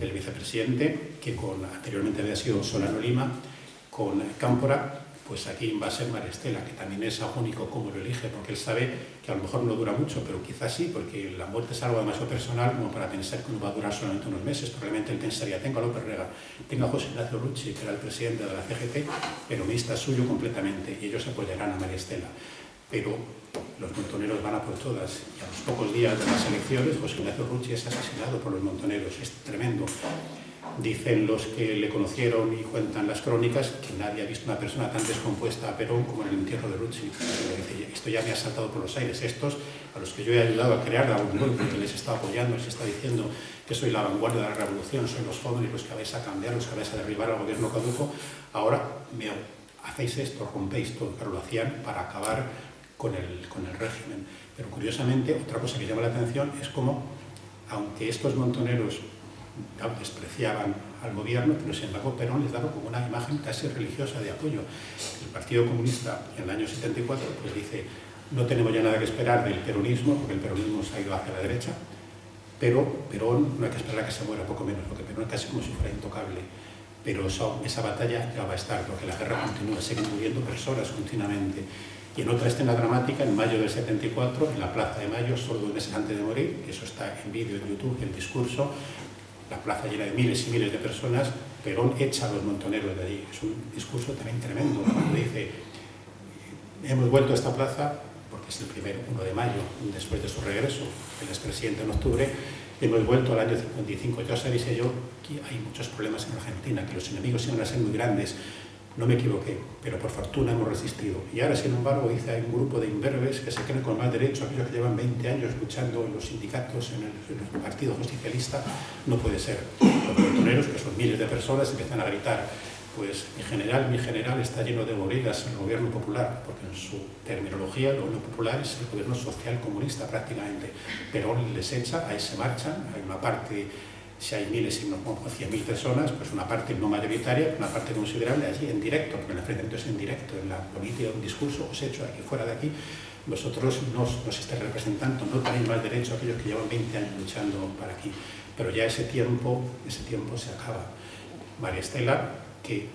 El vicepresidente, que anteriormente había sido Solano Lima, con Cámpora, pues aquí va a ser María Estela, que también es agónico cómo lo elige, porque él sabe que a lo mejor no dura mucho, pero quizás sí, porque la muerte es algo demasiado personal como para pensar que no va a durar solamente unos meses. Probablemente él pensaría, tengo a López Rega, tengo a José Ignacio Rucci, que era el presidente de la CGT, peronista suyo completamente, y ellos apoyarán a María Estela. Pero los montoneros van a por todas, y a los pocos días de las elecciones, José Ignacio Rucci es asesinado por los montoneros, es tremendo. Dicen los que le conocieron y cuentan las crónicas que nadie ha visto una persona tan descompuesta a Perón como en el entierro de Rucci. Dice, esto ya me ha saltado por los aires. Estos, a los que yo he ayudado a crear la UNRWA, que les está apoyando, les está diciendo que soy la vanguardia de la revolución, soy los jóvenes los que vais a cambiar, los que vais a derribar al gobierno caduco, ahora me hacéis esto, rompéis todo. Claro, lo hacían para acabar con el régimen. Pero curiosamente, otra cosa que llama la atención es cómo, aunque estos montoneros despreciaban al gobierno, pero sin embargo Perón les daba como una imagen casi religiosa de apoyo. El Partido Comunista en el año 74 pues dice, no tenemos ya nada que esperar del peronismo, porque el peronismo se ha ido hacia la derecha, pero Perón no hay que esperar a que se muera, poco menos, porque Perón es casi como si fuera intocable. Pero esa batalla ya va a estar, porque la guerra continúa, siguen muriendo personas continuamente. Y en otra escena dramática, en mayo del 74, en la Plaza de Mayo, solo 2 meses antes de morir, eso está en vídeo en YouTube, el discurso, la plaza llena de miles y miles de personas, Perón echa a los montoneros de allí. Es un discurso también tremendo, cuando dice, hemos vuelto a esta plaza, porque es el primer 1 de mayo, después de su regreso, el expresidente en octubre, hemos vuelto al año 55. Ya os avisé yo que hay muchos problemas en Argentina, que los enemigos iban a ser muy grandes. No me equivoqué, pero por fortuna hemos resistido. Y ahora, sin embargo, dice, hay un grupo de imberbes que se creen con más derecho, aquellos que llevan 20 años luchando en los sindicatos, en el Partido Justicialista. No puede ser. Los montoneros, que son miles de personas, empiezan a gritar, pues mi general está lleno de gorilas en el gobierno popular, porque en su terminología el gobierno popular es el gobierno social comunista prácticamente. Pero les echa, ahí se marchan, hay una parte, si hay miles y no como 100.000 personas, pues una parte no mayoritaria, una parte considerable allí en directo, porque el enfrentamiento es en directo, en la política, un discurso os he hecho aquí, fuera de aquí, vosotros nos estáis representando, no tenéis más derecho a aquellos que llevan 20 años luchando para aquí. Pero ya ese tiempo se acaba. María Estela, que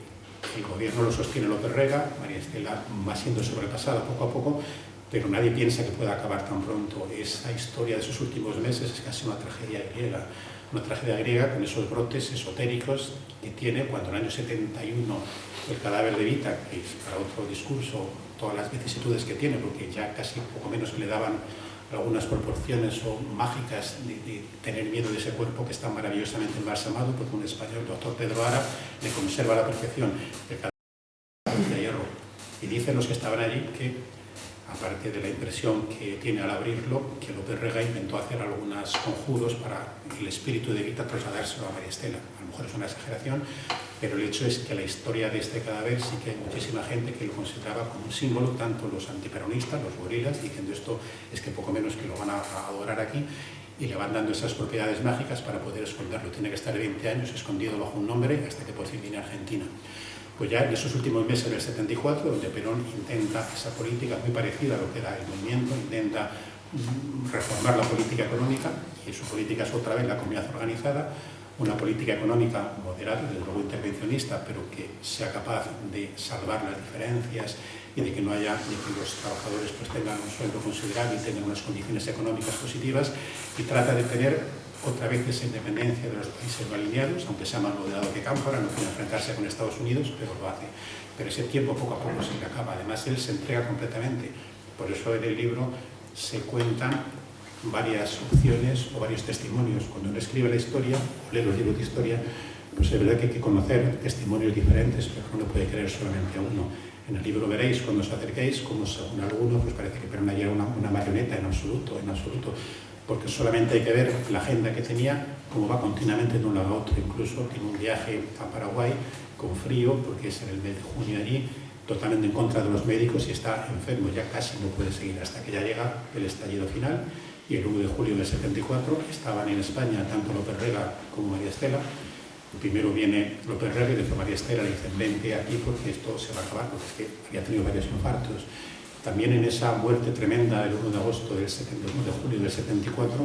el gobierno lo sostiene López Rega, María Estela va siendo sobrepasada poco a poco, pero nadie piensa que pueda acabar tan pronto. Esa historia de esos últimos meses es casi una tragedia griega con esos brotes esotéricos que tiene cuando en el año 71 el cadáver de Evita, que es para otro discurso, todas las vicisitudes que tiene, porque ya casi poco menos le daban algunas proporciones o mágicas de tener miedo de ese cuerpo que está maravillosamente embalsamado, porque un español, el doctor Pedro Ara, le conserva a la perfección el cadáver de hierro. Y dicen los que estaban allí que, aparte de la impresión que tiene al abrirlo, que López Rega intentó hacer algunos conjuros para el espíritu de Evita trasladárselo a María Estela. A lo mejor es una exageración, pero el hecho es que la historia de este cadáver sí que hay muchísima gente que lo consideraba como un símbolo, tanto los antiperonistas, los gorilas, diciendo esto es que poco menos que lo van a adorar aquí, y le van dando esas propiedades mágicas para poder esconderlo. Tiene que estar 20 años escondido bajo un nombre hasta que por fin viene a Argentina. Pues ya en esos últimos meses del 74, donde Perón intenta esa política muy parecida a lo que era el movimiento, intenta reformar la política económica, y su política es otra vez la comunidad organizada, una política económica moderada, desde luego intervencionista, pero que sea capaz de salvar las diferencias y de que no haya, de que los trabajadores pues tengan un sueldo considerable y tengan unas condiciones económicas positivas, y trata de tener otra vez esa independencia de los países no alineados, aunque sea más moderado que Cámpora, no quiere enfrentarse con Estados Unidos, pero lo hace. Pero ese tiempo poco a poco se le acaba. Además, él se entrega completamente. Por eso en el libro se cuentan varias opciones o varios testimonios. Cuando uno escribe la historia, o lee los libros de historia, pues es verdad que hay que conocer testimonios diferentes, pero uno puede creer solamente a uno. En el libro veréis, cuando os acerquéis, como según alguno, pues parece que Perón era una marioneta en absoluto, porque solamente hay que ver la agenda que tenía, cómo va continuamente de un lado a otro. Incluso tiene un viaje a Paraguay con frío, porque es en el mes de junio allí, totalmente en contra de los médicos y está enfermo, ya casi no puede seguir, hasta que ya llega el estallido final. Y el 1 de julio del 74 estaban en España tanto López Rega como María Estela. Primero viene López Rega y después María Estela, le dicen vente aquí porque esto se va a acabar, porque es que había tenido varios infartos. También en esa muerte tremenda el 1 de agosto del 1 de julio del 74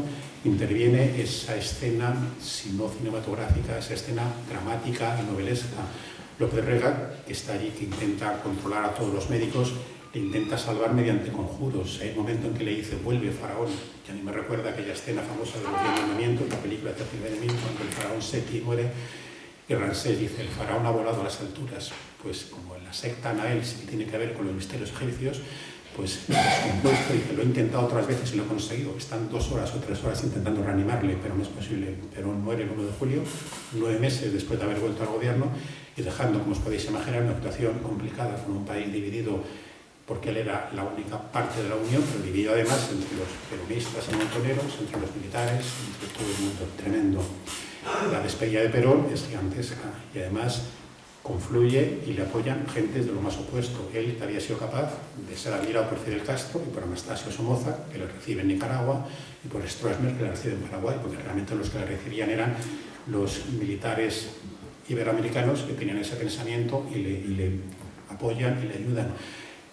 interviene esa escena, si no cinematográfica, esa escena dramática y novelesca. López Rega, que está allí, que intenta controlar a todos los médicos, le intenta salvar mediante conjuros. Hay un momento en que le dice, vuelve faraón. Ya ni me recuerda aquella escena famosa de los 10 mandamientos, la película de Tercer Mandamiento, cuando el faraón Seti muere, y Ramsés dice, el faraón ha volado a las alturas. Pues como en la secta Anael sí que tiene que ver con los misterios egipcios, pues descompuesto, dice, lo he intentado otras veces y lo he conseguido. Están 2 horas o 3 horas intentando reanimarle, pero no es posible. Perón muere el 1 de julio, 9 meses después de haber vuelto al gobierno, y dejando, como os podéis imaginar, una actuación complicada con un país dividido, porque él era la única parte de la Unión, pero dividido además entre los peronistas y montoneros, entre los militares, entre todo el mundo. Tremendo. La despedida de Perón es gigantesca y además confluye y le apoyan gentes de lo más opuesto. Él había sido capaz de ser admirado por Fidel Castro y por Anastasio Somoza, que lo recibe en Nicaragua, y por Stroessner, que lo recibe en Paraguay, porque realmente los que le recibían eran los militares iberoamericanos que tenían ese pensamiento y le apoyan y le ayudan.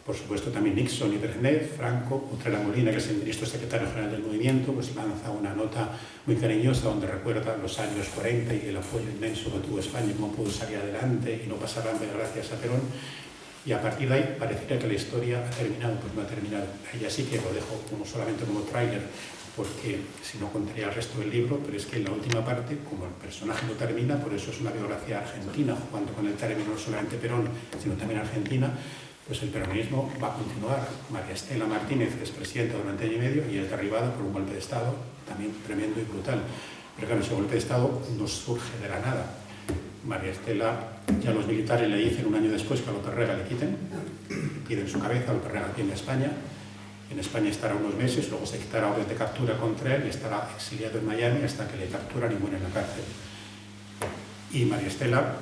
Por supuesto también Nixon y Brezhnev, Franco, Utrera Molina, que es el ministro secretario general del movimiento, pues lanza una nota muy cariñosa donde recuerda los años 40 y el apoyo inmenso que tuvo España, cómo pudo salir adelante y no pasar hambre gracias a Perón. Y a partir de ahí parecería que la historia ha terminado, pues no ha terminado. Ahí sí que lo dejo solamente como tráiler, porque si no contaría el resto del libro, pero es que en la última parte, como el personaje no termina, por eso es una biografía argentina, jugando con el término no solamente Perón, sino también Argentina, pues el peronismo va a continuar. María Estela Martínez es presidenta durante año y medio y es derribada por un golpe de Estado también tremendo y brutal. Pero claro, ese golpe de Estado no surge de la nada. María Estela, ya los militares le dicen un año después que a López Rega le quiten, piden su cabeza, López Rega viene a España. En España estará unos meses, luego se quitará orden de captura contra él y estará exiliado en Miami hasta que le capturan y muere en la cárcel. Y María Estela,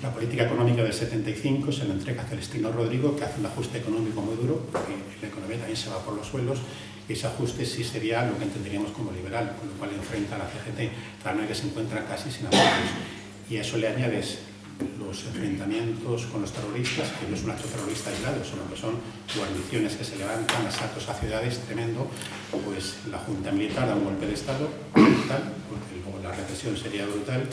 la política económica del 75 se la entrega a Celestino Rodrigo, que hace un ajuste económico muy duro, porque la economía también se va por los suelos, y ese ajuste sí sería lo que entenderíamos como liberal, con lo cual enfrenta a la CGT, tal manera que se encuentra casi sin apoyos. Y a eso le añades los enfrentamientos con los terroristas, que no es un acto terrorista aislado, sino que son guarniciones que se levantan, asaltos a ciudades, tremendo. Pues la Junta Militar da un golpe de Estado brutal, porque luego la represión sería brutal,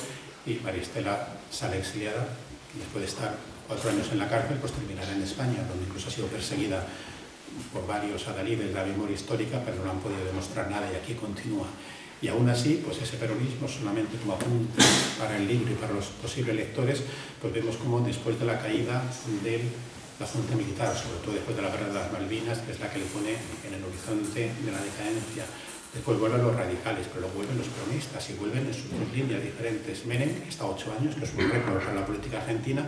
y María Estela sale exiliada, y después de estar 4 años en la cárcel, pues terminará en España, donde incluso ha sido perseguida por varios adalides de la memoria histórica, pero no han podido demostrar nada, y aquí continúa. Y aún así, pues ese peronismo, solamente como apunte para el libro y para los posibles lectores, pues vemos como después de la caída de la Junta Militar, sobre todo después de la Guerra de las Malvinas, que es la que le pone en el horizonte de la decadencia, después vuelven los radicales, pero luego vuelven los peronistas y vuelven en sus 2 líneas diferentes. Menem está 8 años, que es un récord para la política argentina,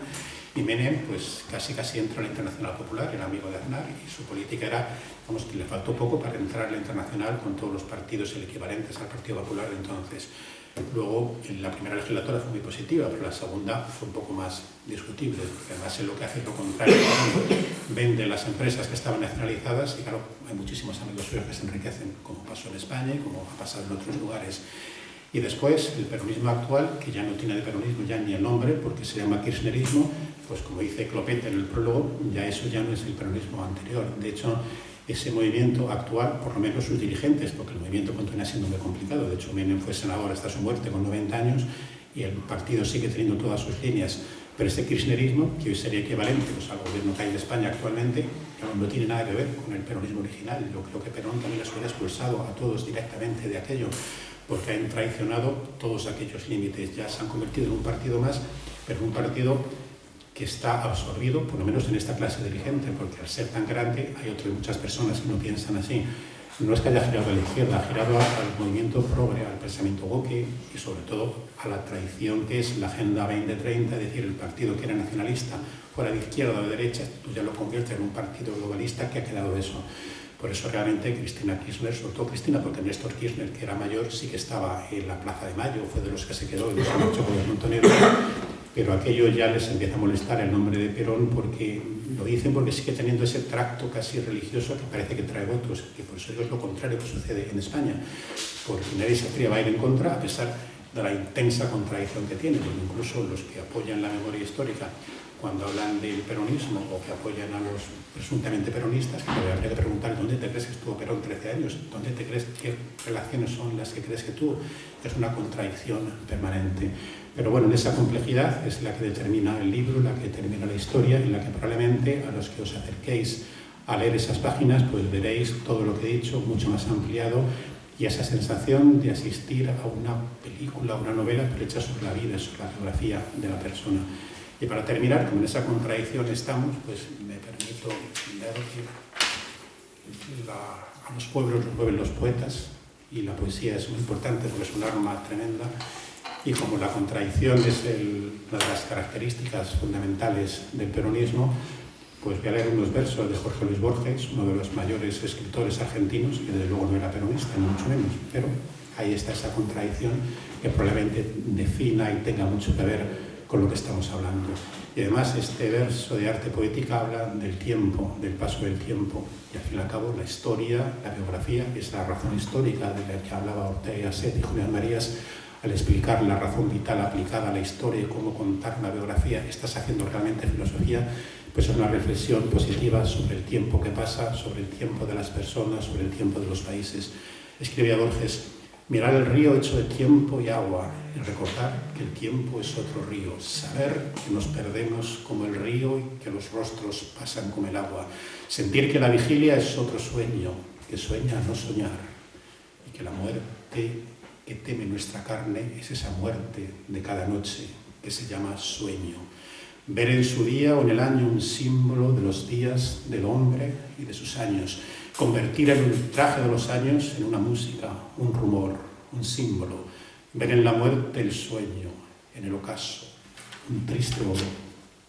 y Menem pues casi entra a la Internacional Popular, era amigo de Aznar, y su política era, vamos, que le faltó poco para entrar a la Internacional con todos los partidos equivalentes al Partido Popular de entonces. Luego, en la primera legislatura fue muy positiva, pero la segunda fue un poco más discutible, porque además es lo que hace lo contrario, vende las empresas que estaban nacionalizadas y claro, hay muchísimos amigos suyos que se enriquecen, como pasó en España y como ha pasado en otros lugares. Y después, el peronismo actual, que ya no tiene de peronismo ya ni el nombre, porque se llama kirchnerismo, pues como dice Clopete en el prólogo, ya eso ya no es el peronismo anterior. De hecho, ese movimiento actual, por lo menos sus dirigentes, porque el movimiento continúa siendo muy complicado. De hecho, Menem fue senador hasta su muerte con 90 años y el partido sigue teniendo todas sus líneas. Pero este kirchnerismo, que hoy sería equivalente pues, al gobierno que hay de España actualmente, no tiene nada que ver con el peronismo original. Yo creo que Perón también les hubiera expulsado a todos directamente de aquello, porque han traicionado todos aquellos límites. Ya se han convertido en un partido más, pero en un partido que está absorbido, por lo menos en esta clase dirigente, porque al ser tan grande hay muchas personas que no piensan así. No es que haya girado a la izquierda, ha girado al movimiento progre, al pensamiento woke y sobre todo a la tradición que es la Agenda 2030, es decir, el partido que era nacionalista, fuera de izquierda o de derecha, pues ya lo convierte en un partido globalista que ha quedado eso. Por eso realmente Cristina Kirchner, sobre todo Cristina, porque Néstor Kirchner, que era mayor, sí que estaba en la Plaza de Mayo, fue de los que se quedó y los han hecho con los montoneros, pero aquello ya les empieza a molestar el nombre de Perón porque lo dicen porque sigue teniendo ese tracto casi religioso que parece que trae votos, que por eso es lo contrario que sucede en España, porque nadie se atreve a ir en contra a pesar de la intensa contradicción que tiene, porque incluso los que apoyan la memoria histórica cuando hablan del peronismo o que apoyan a los presuntamente peronistas, que habría que preguntar ¿dónde te crees que estuvo Perón 13 años? ¿Dónde te crees qué relaciones son las que crees que tuvo? Es una contradicción permanente. Pero bueno, en esa complejidad es la que determina el libro, la que determina la historia, y la que probablemente a los que os acerquéis a leer esas páginas, pues veréis todo lo que he dicho, mucho más ampliado, y esa sensación de asistir a una película, a una novela, pero hecha sobre la vida, sobre la biografía de la persona. Y para terminar, como en esa contradicción estamos, pues me permito leer que a los pueblos los mueven los poetas, y la poesía es muy importante porque es un arma tremenda. Y como la contradicción es una de las características fundamentales del peronismo, pues voy a leer unos versos de Jorge Luis Borges, uno de los mayores escritores argentinos, que desde luego no era peronista, ni mucho menos, pero ahí está esa contradicción que probablemente defina y tenga mucho que ver con lo que estamos hablando. Y además este verso de arte poética habla del tiempo, del paso del tiempo, y al fin y al cabo la historia, la biografía, que es la razón histórica de la que hablaba Ortega y Gasset y Julián Marías, al explicar la razón vital aplicada a la historia y cómo contar una biografía, estás haciendo realmente filosofía, pues es una reflexión positiva sobre el tiempo que pasa, sobre el tiempo de las personas, sobre el tiempo de los países. Escribía Borges: mirar el río hecho de tiempo y agua, y recordar que el tiempo es otro río, saber que nos perdemos como el río y que los rostros pasan como el agua, sentir que la vigilia es otro sueño, que sueña no soñar, y que la muerte que teme nuestra carne es esa muerte de cada noche que se llama sueño. Ver en su día o en el año un símbolo de los días del hombre y de sus años. Convertir el ultraje de los años en una música, un rumor, un símbolo. Ver en la muerte el sueño, en el ocaso, un triste oro.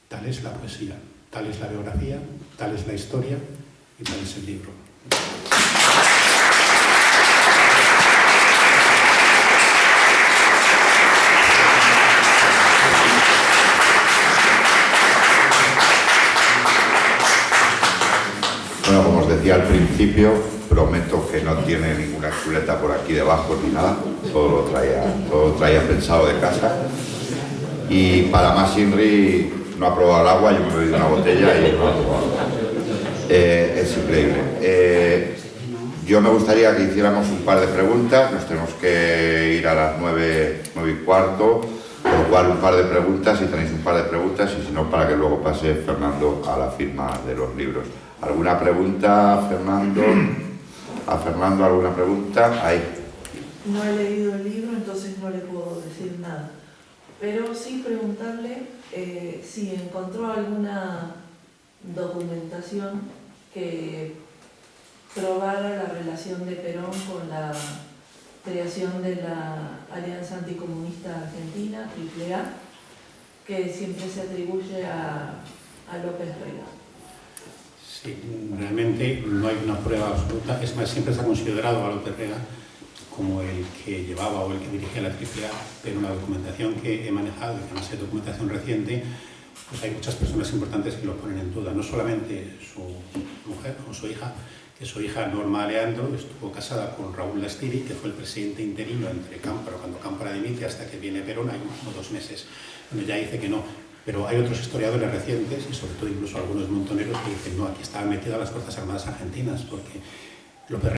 Tal es la poesía, tal es la biografía, tal es la historia y tal es el libro. Bueno, como os decía al principio, prometo que no tiene ninguna chuleta por aquí debajo ni nada, todo lo traía pensado de casa. Y para más Inri no ha probado el agua, yo me he bebido una botella y no ha probado. Es increíble. Yo me gustaría que hiciéramos un par de preguntas, nos tenemos que ir a las 9:15, por lo cual un par de preguntas, si tenéis un par de preguntas, y si no, para que luego pase Fernando a la firma de los libros. ¿Alguna pregunta, Fernando? ¿A Fernando alguna pregunta? Ahí. No he leído el libro, entonces no le puedo decir nada. Pero sí preguntarle si encontró alguna documentación que probara la relación de Perón con la creación de la Alianza Anticomunista Argentina, AAA, que siempre se atribuye a López Rega. Sí, realmente no hay una prueba absoluta. Es más, siempre se ha considerado a López Rega como el que llevaba o el que dirigía la AAA, pero la documentación que he manejado, y que no es documentación reciente, pues hay muchas personas importantes que lo ponen en duda. No solamente su mujer o su hija, que su hija Norma Aleandro estuvo casada con Raúl Lastiri, que fue el presidente interino entre Cámpora, cuando Cámpora dimite hasta que viene Perón, hay unos 2 meses, donde ya dice que no. Pero hay otros historiadores recientes, y sobre todo incluso algunos montoneros, que dicen, no, aquí estaban metidas las Fuerzas Armadas Argentinas, porque López Rega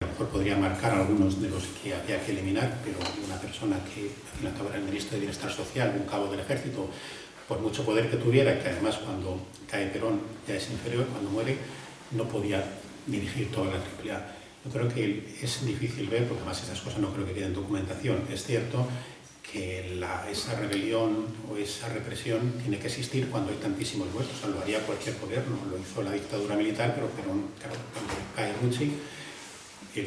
a lo mejor podría marcar algunos de los que había que eliminar, pero una persona que al fin y al cabo era el ministro de Bienestar Social, un cabo del ejército, por mucho poder que tuviera, que además cuando cae Perón ya es inferior, cuando muere, no podía dirigir toda la AAA. Yo creo que es difícil ver, porque además esas cosas no creo que queden en documentación. Es cierto que esa rebelión o esa represión tiene que existir cuando hay tantísimos muertos. O sea, lo haría cualquier gobierno, lo hizo la dictadura militar, pero Perón, claro, cuando cae Rucci,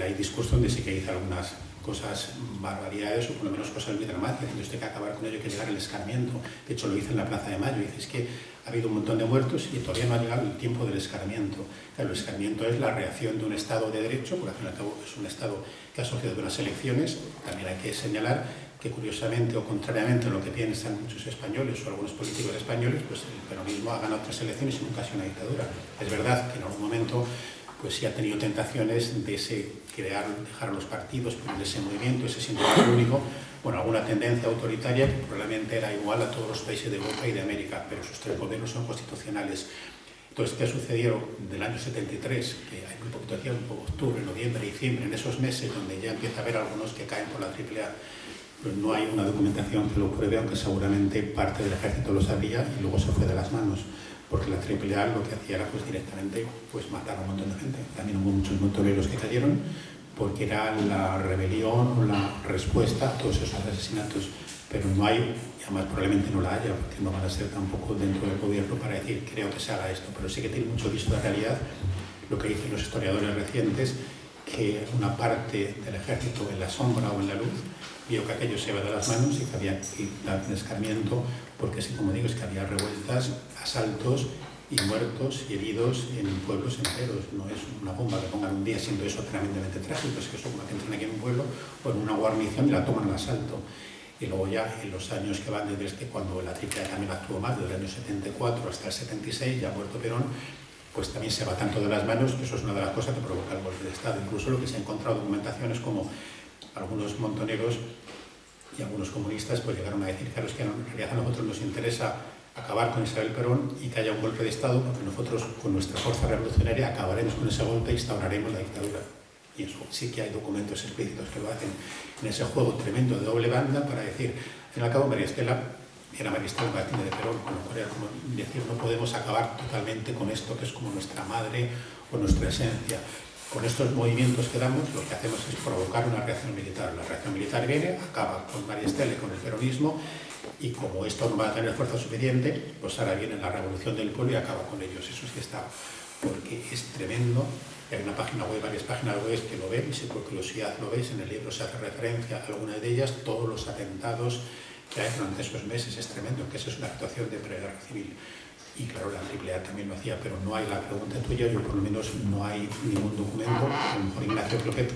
hay discursos donde sí que dice algunas cosas, barbaridades o por lo menos cosas muy dramáticas. Entonces hay que acabar con ello, hay que llegar al escarmiento. De hecho, lo dice en la Plaza de Mayo, dice, es que ha habido un montón de muertos y todavía no ha llegado el tiempo del escarmiento. Claro, el escarmiento es la reacción de un Estado de Derecho, porque al fin y al cabo es un Estado que ha asociado unas elecciones. También hay que señalar que curiosamente o contrariamente a lo que piensan muchos españoles o algunos políticos españoles, pues el peronismo ha ganado otras elecciones y nunca ha sido una dictadura. Es verdad que en algún momento pues sí ha tenido tentaciones de dejar a los partidos, de ese movimiento, ese símbolo único, bueno, alguna tendencia autoritaria que probablemente era igual a todos los países de Europa y de América, pero sus tres gobiernos son constitucionales. Entonces, ¿qué sucedió del año 73? Que hay muy poquito tiempo, octubre, noviembre, diciembre, en esos meses donde ya empieza a haber algunos que caen por la AAA, pues no hay una documentación que lo pruebe, aunque seguramente parte del ejército lo sabía y luego se fue de las manos. Porque la AAA lo que hacía era pues directamente pues matar a un montón de gente. También hubo muchos montoneros que cayeron porque era la rebelión o la respuesta a todos esos asesinatos. Pero no hay, y además probablemente no la haya, porque no van a ser tampoco dentro del gobierno para decir creo que se haga esto. Pero sí que tiene mucho visto de realidad lo que dicen los historiadores recientes, que una parte del ejército en la sombra o en la luz vio que aquello se iba de las manos y que había que dar un escarmiento, porque sí, como digo, es que había revueltas, asaltos y muertos y heridos en pueblos enteros. No es una bomba que pongan un día, siendo eso tremendamente trágico, es que eso como que entran aquí en un pueblo o en una guarnición y la toman al asalto. Y luego ya en los años que van desde cuando la AAA también actuó más, desde el año 74 hasta el 76, ya ha muerto Perón, pues también se va tanto de las manos que eso es una de las cosas que provoca el golpe de Estado. Incluso lo que se ha encontrado documentaciones como algunos montoneros y algunos comunistas pues llegaron a decir, claro, es que en realidad a nosotros nos interesa acabar con Isabel Perón y que haya un golpe de Estado, porque nosotros con nuestra fuerza revolucionaria acabaremos con ese golpe e instauraremos la dictadura. Y eso sí que hay documentos explícitos que lo hacen en ese juego tremendo de doble banda para decir, al fin y al cabo María Estela era María Estela Martínez de Perón, con lo cual era como decir, no podemos acabar totalmente con esto que es como nuestra madre o nuestra esencia. Con estos movimientos que damos, lo que hacemos es provocar una reacción militar. La reacción militar viene, acaba con María Estela y con el peronismo, y como esto no va a tener fuerza suficiente, pues ahora viene la revolución del pueblo y acaba con ellos. Eso sí está, porque es tremendo. Hay una página web, varias páginas web que lo ven, y si por curiosidad lo veis, en el libro se hace referencia a alguna de ellas, todos los atentados que hay durante esos meses. Es tremendo, que eso es una actuación de preguerra civil. Y claro, la AAA también lo hacía, pero no hay la pregunta tuya, yo por lo menos no hay ningún documento. A lo mejor Ignacio Cloquet,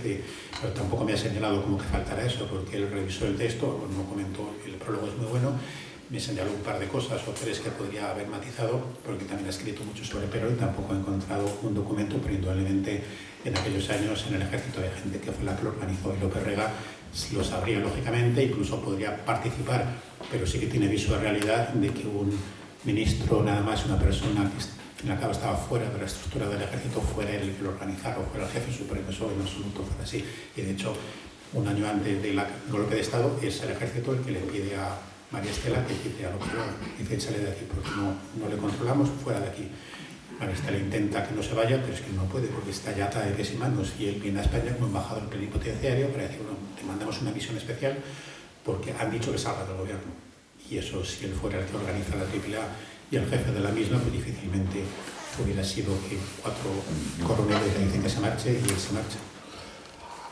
pero tampoco me ha señalado como que faltará eso, porque él revisó el texto, no comentó, el prólogo es muy bueno, me señaló un par de cosas o tres que podría haber matizado, porque también ha escrito mucho sobre Perón y tampoco he encontrado un documento, pero indudablemente en aquellos años en el ejército de gente que fue la que lo organizó, y López Rega lo sabría lógicamente, incluso podría participar, pero sí que tiene viso de realidad de que un ministro, nada más una persona que en la cabo estaba fuera de la estructura del ejército, fuera el que lo organizara o fuera el jefe supremo, eso en absoluto fue así. Y de hecho, un año antes del golpe de Estado, es el ejército el que le pide a María Estela que quite a López Rega, dice échale de aquí porque no le controlamos, fuera de aquí. María Estela intenta que no se vaya, pero es que no puede porque está ya ata de pies y manos, y él viene a España como embajador plenipotenciario para decir, bueno, te mandamos una misión especial porque han dicho que salga del gobierno. Y eso, si él fuera el que organiza la AAA y el jefe de la misma, pues difícilmente hubiera sido que 4 coroneles le dicen que se marche y él se marcha.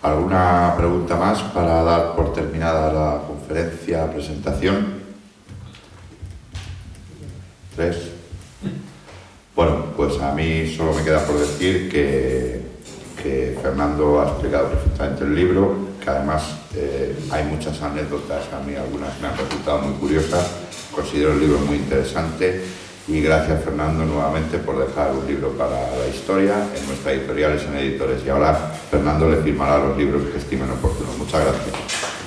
¿Alguna pregunta más para dar por terminada la conferencia, presentación? 3. Bueno, pues a mí solo me queda por decir que Fernando ha explicado perfectamente el libro, que además hay muchas anécdotas, a mí algunas me han resultado muy curiosas, considero el libro muy interesante, y gracias Fernando nuevamente por dejar un libro para la historia en nuestras editoriales, en Editores, y ahora Fernando le firmará los libros que estimen oportunos. Muchas gracias.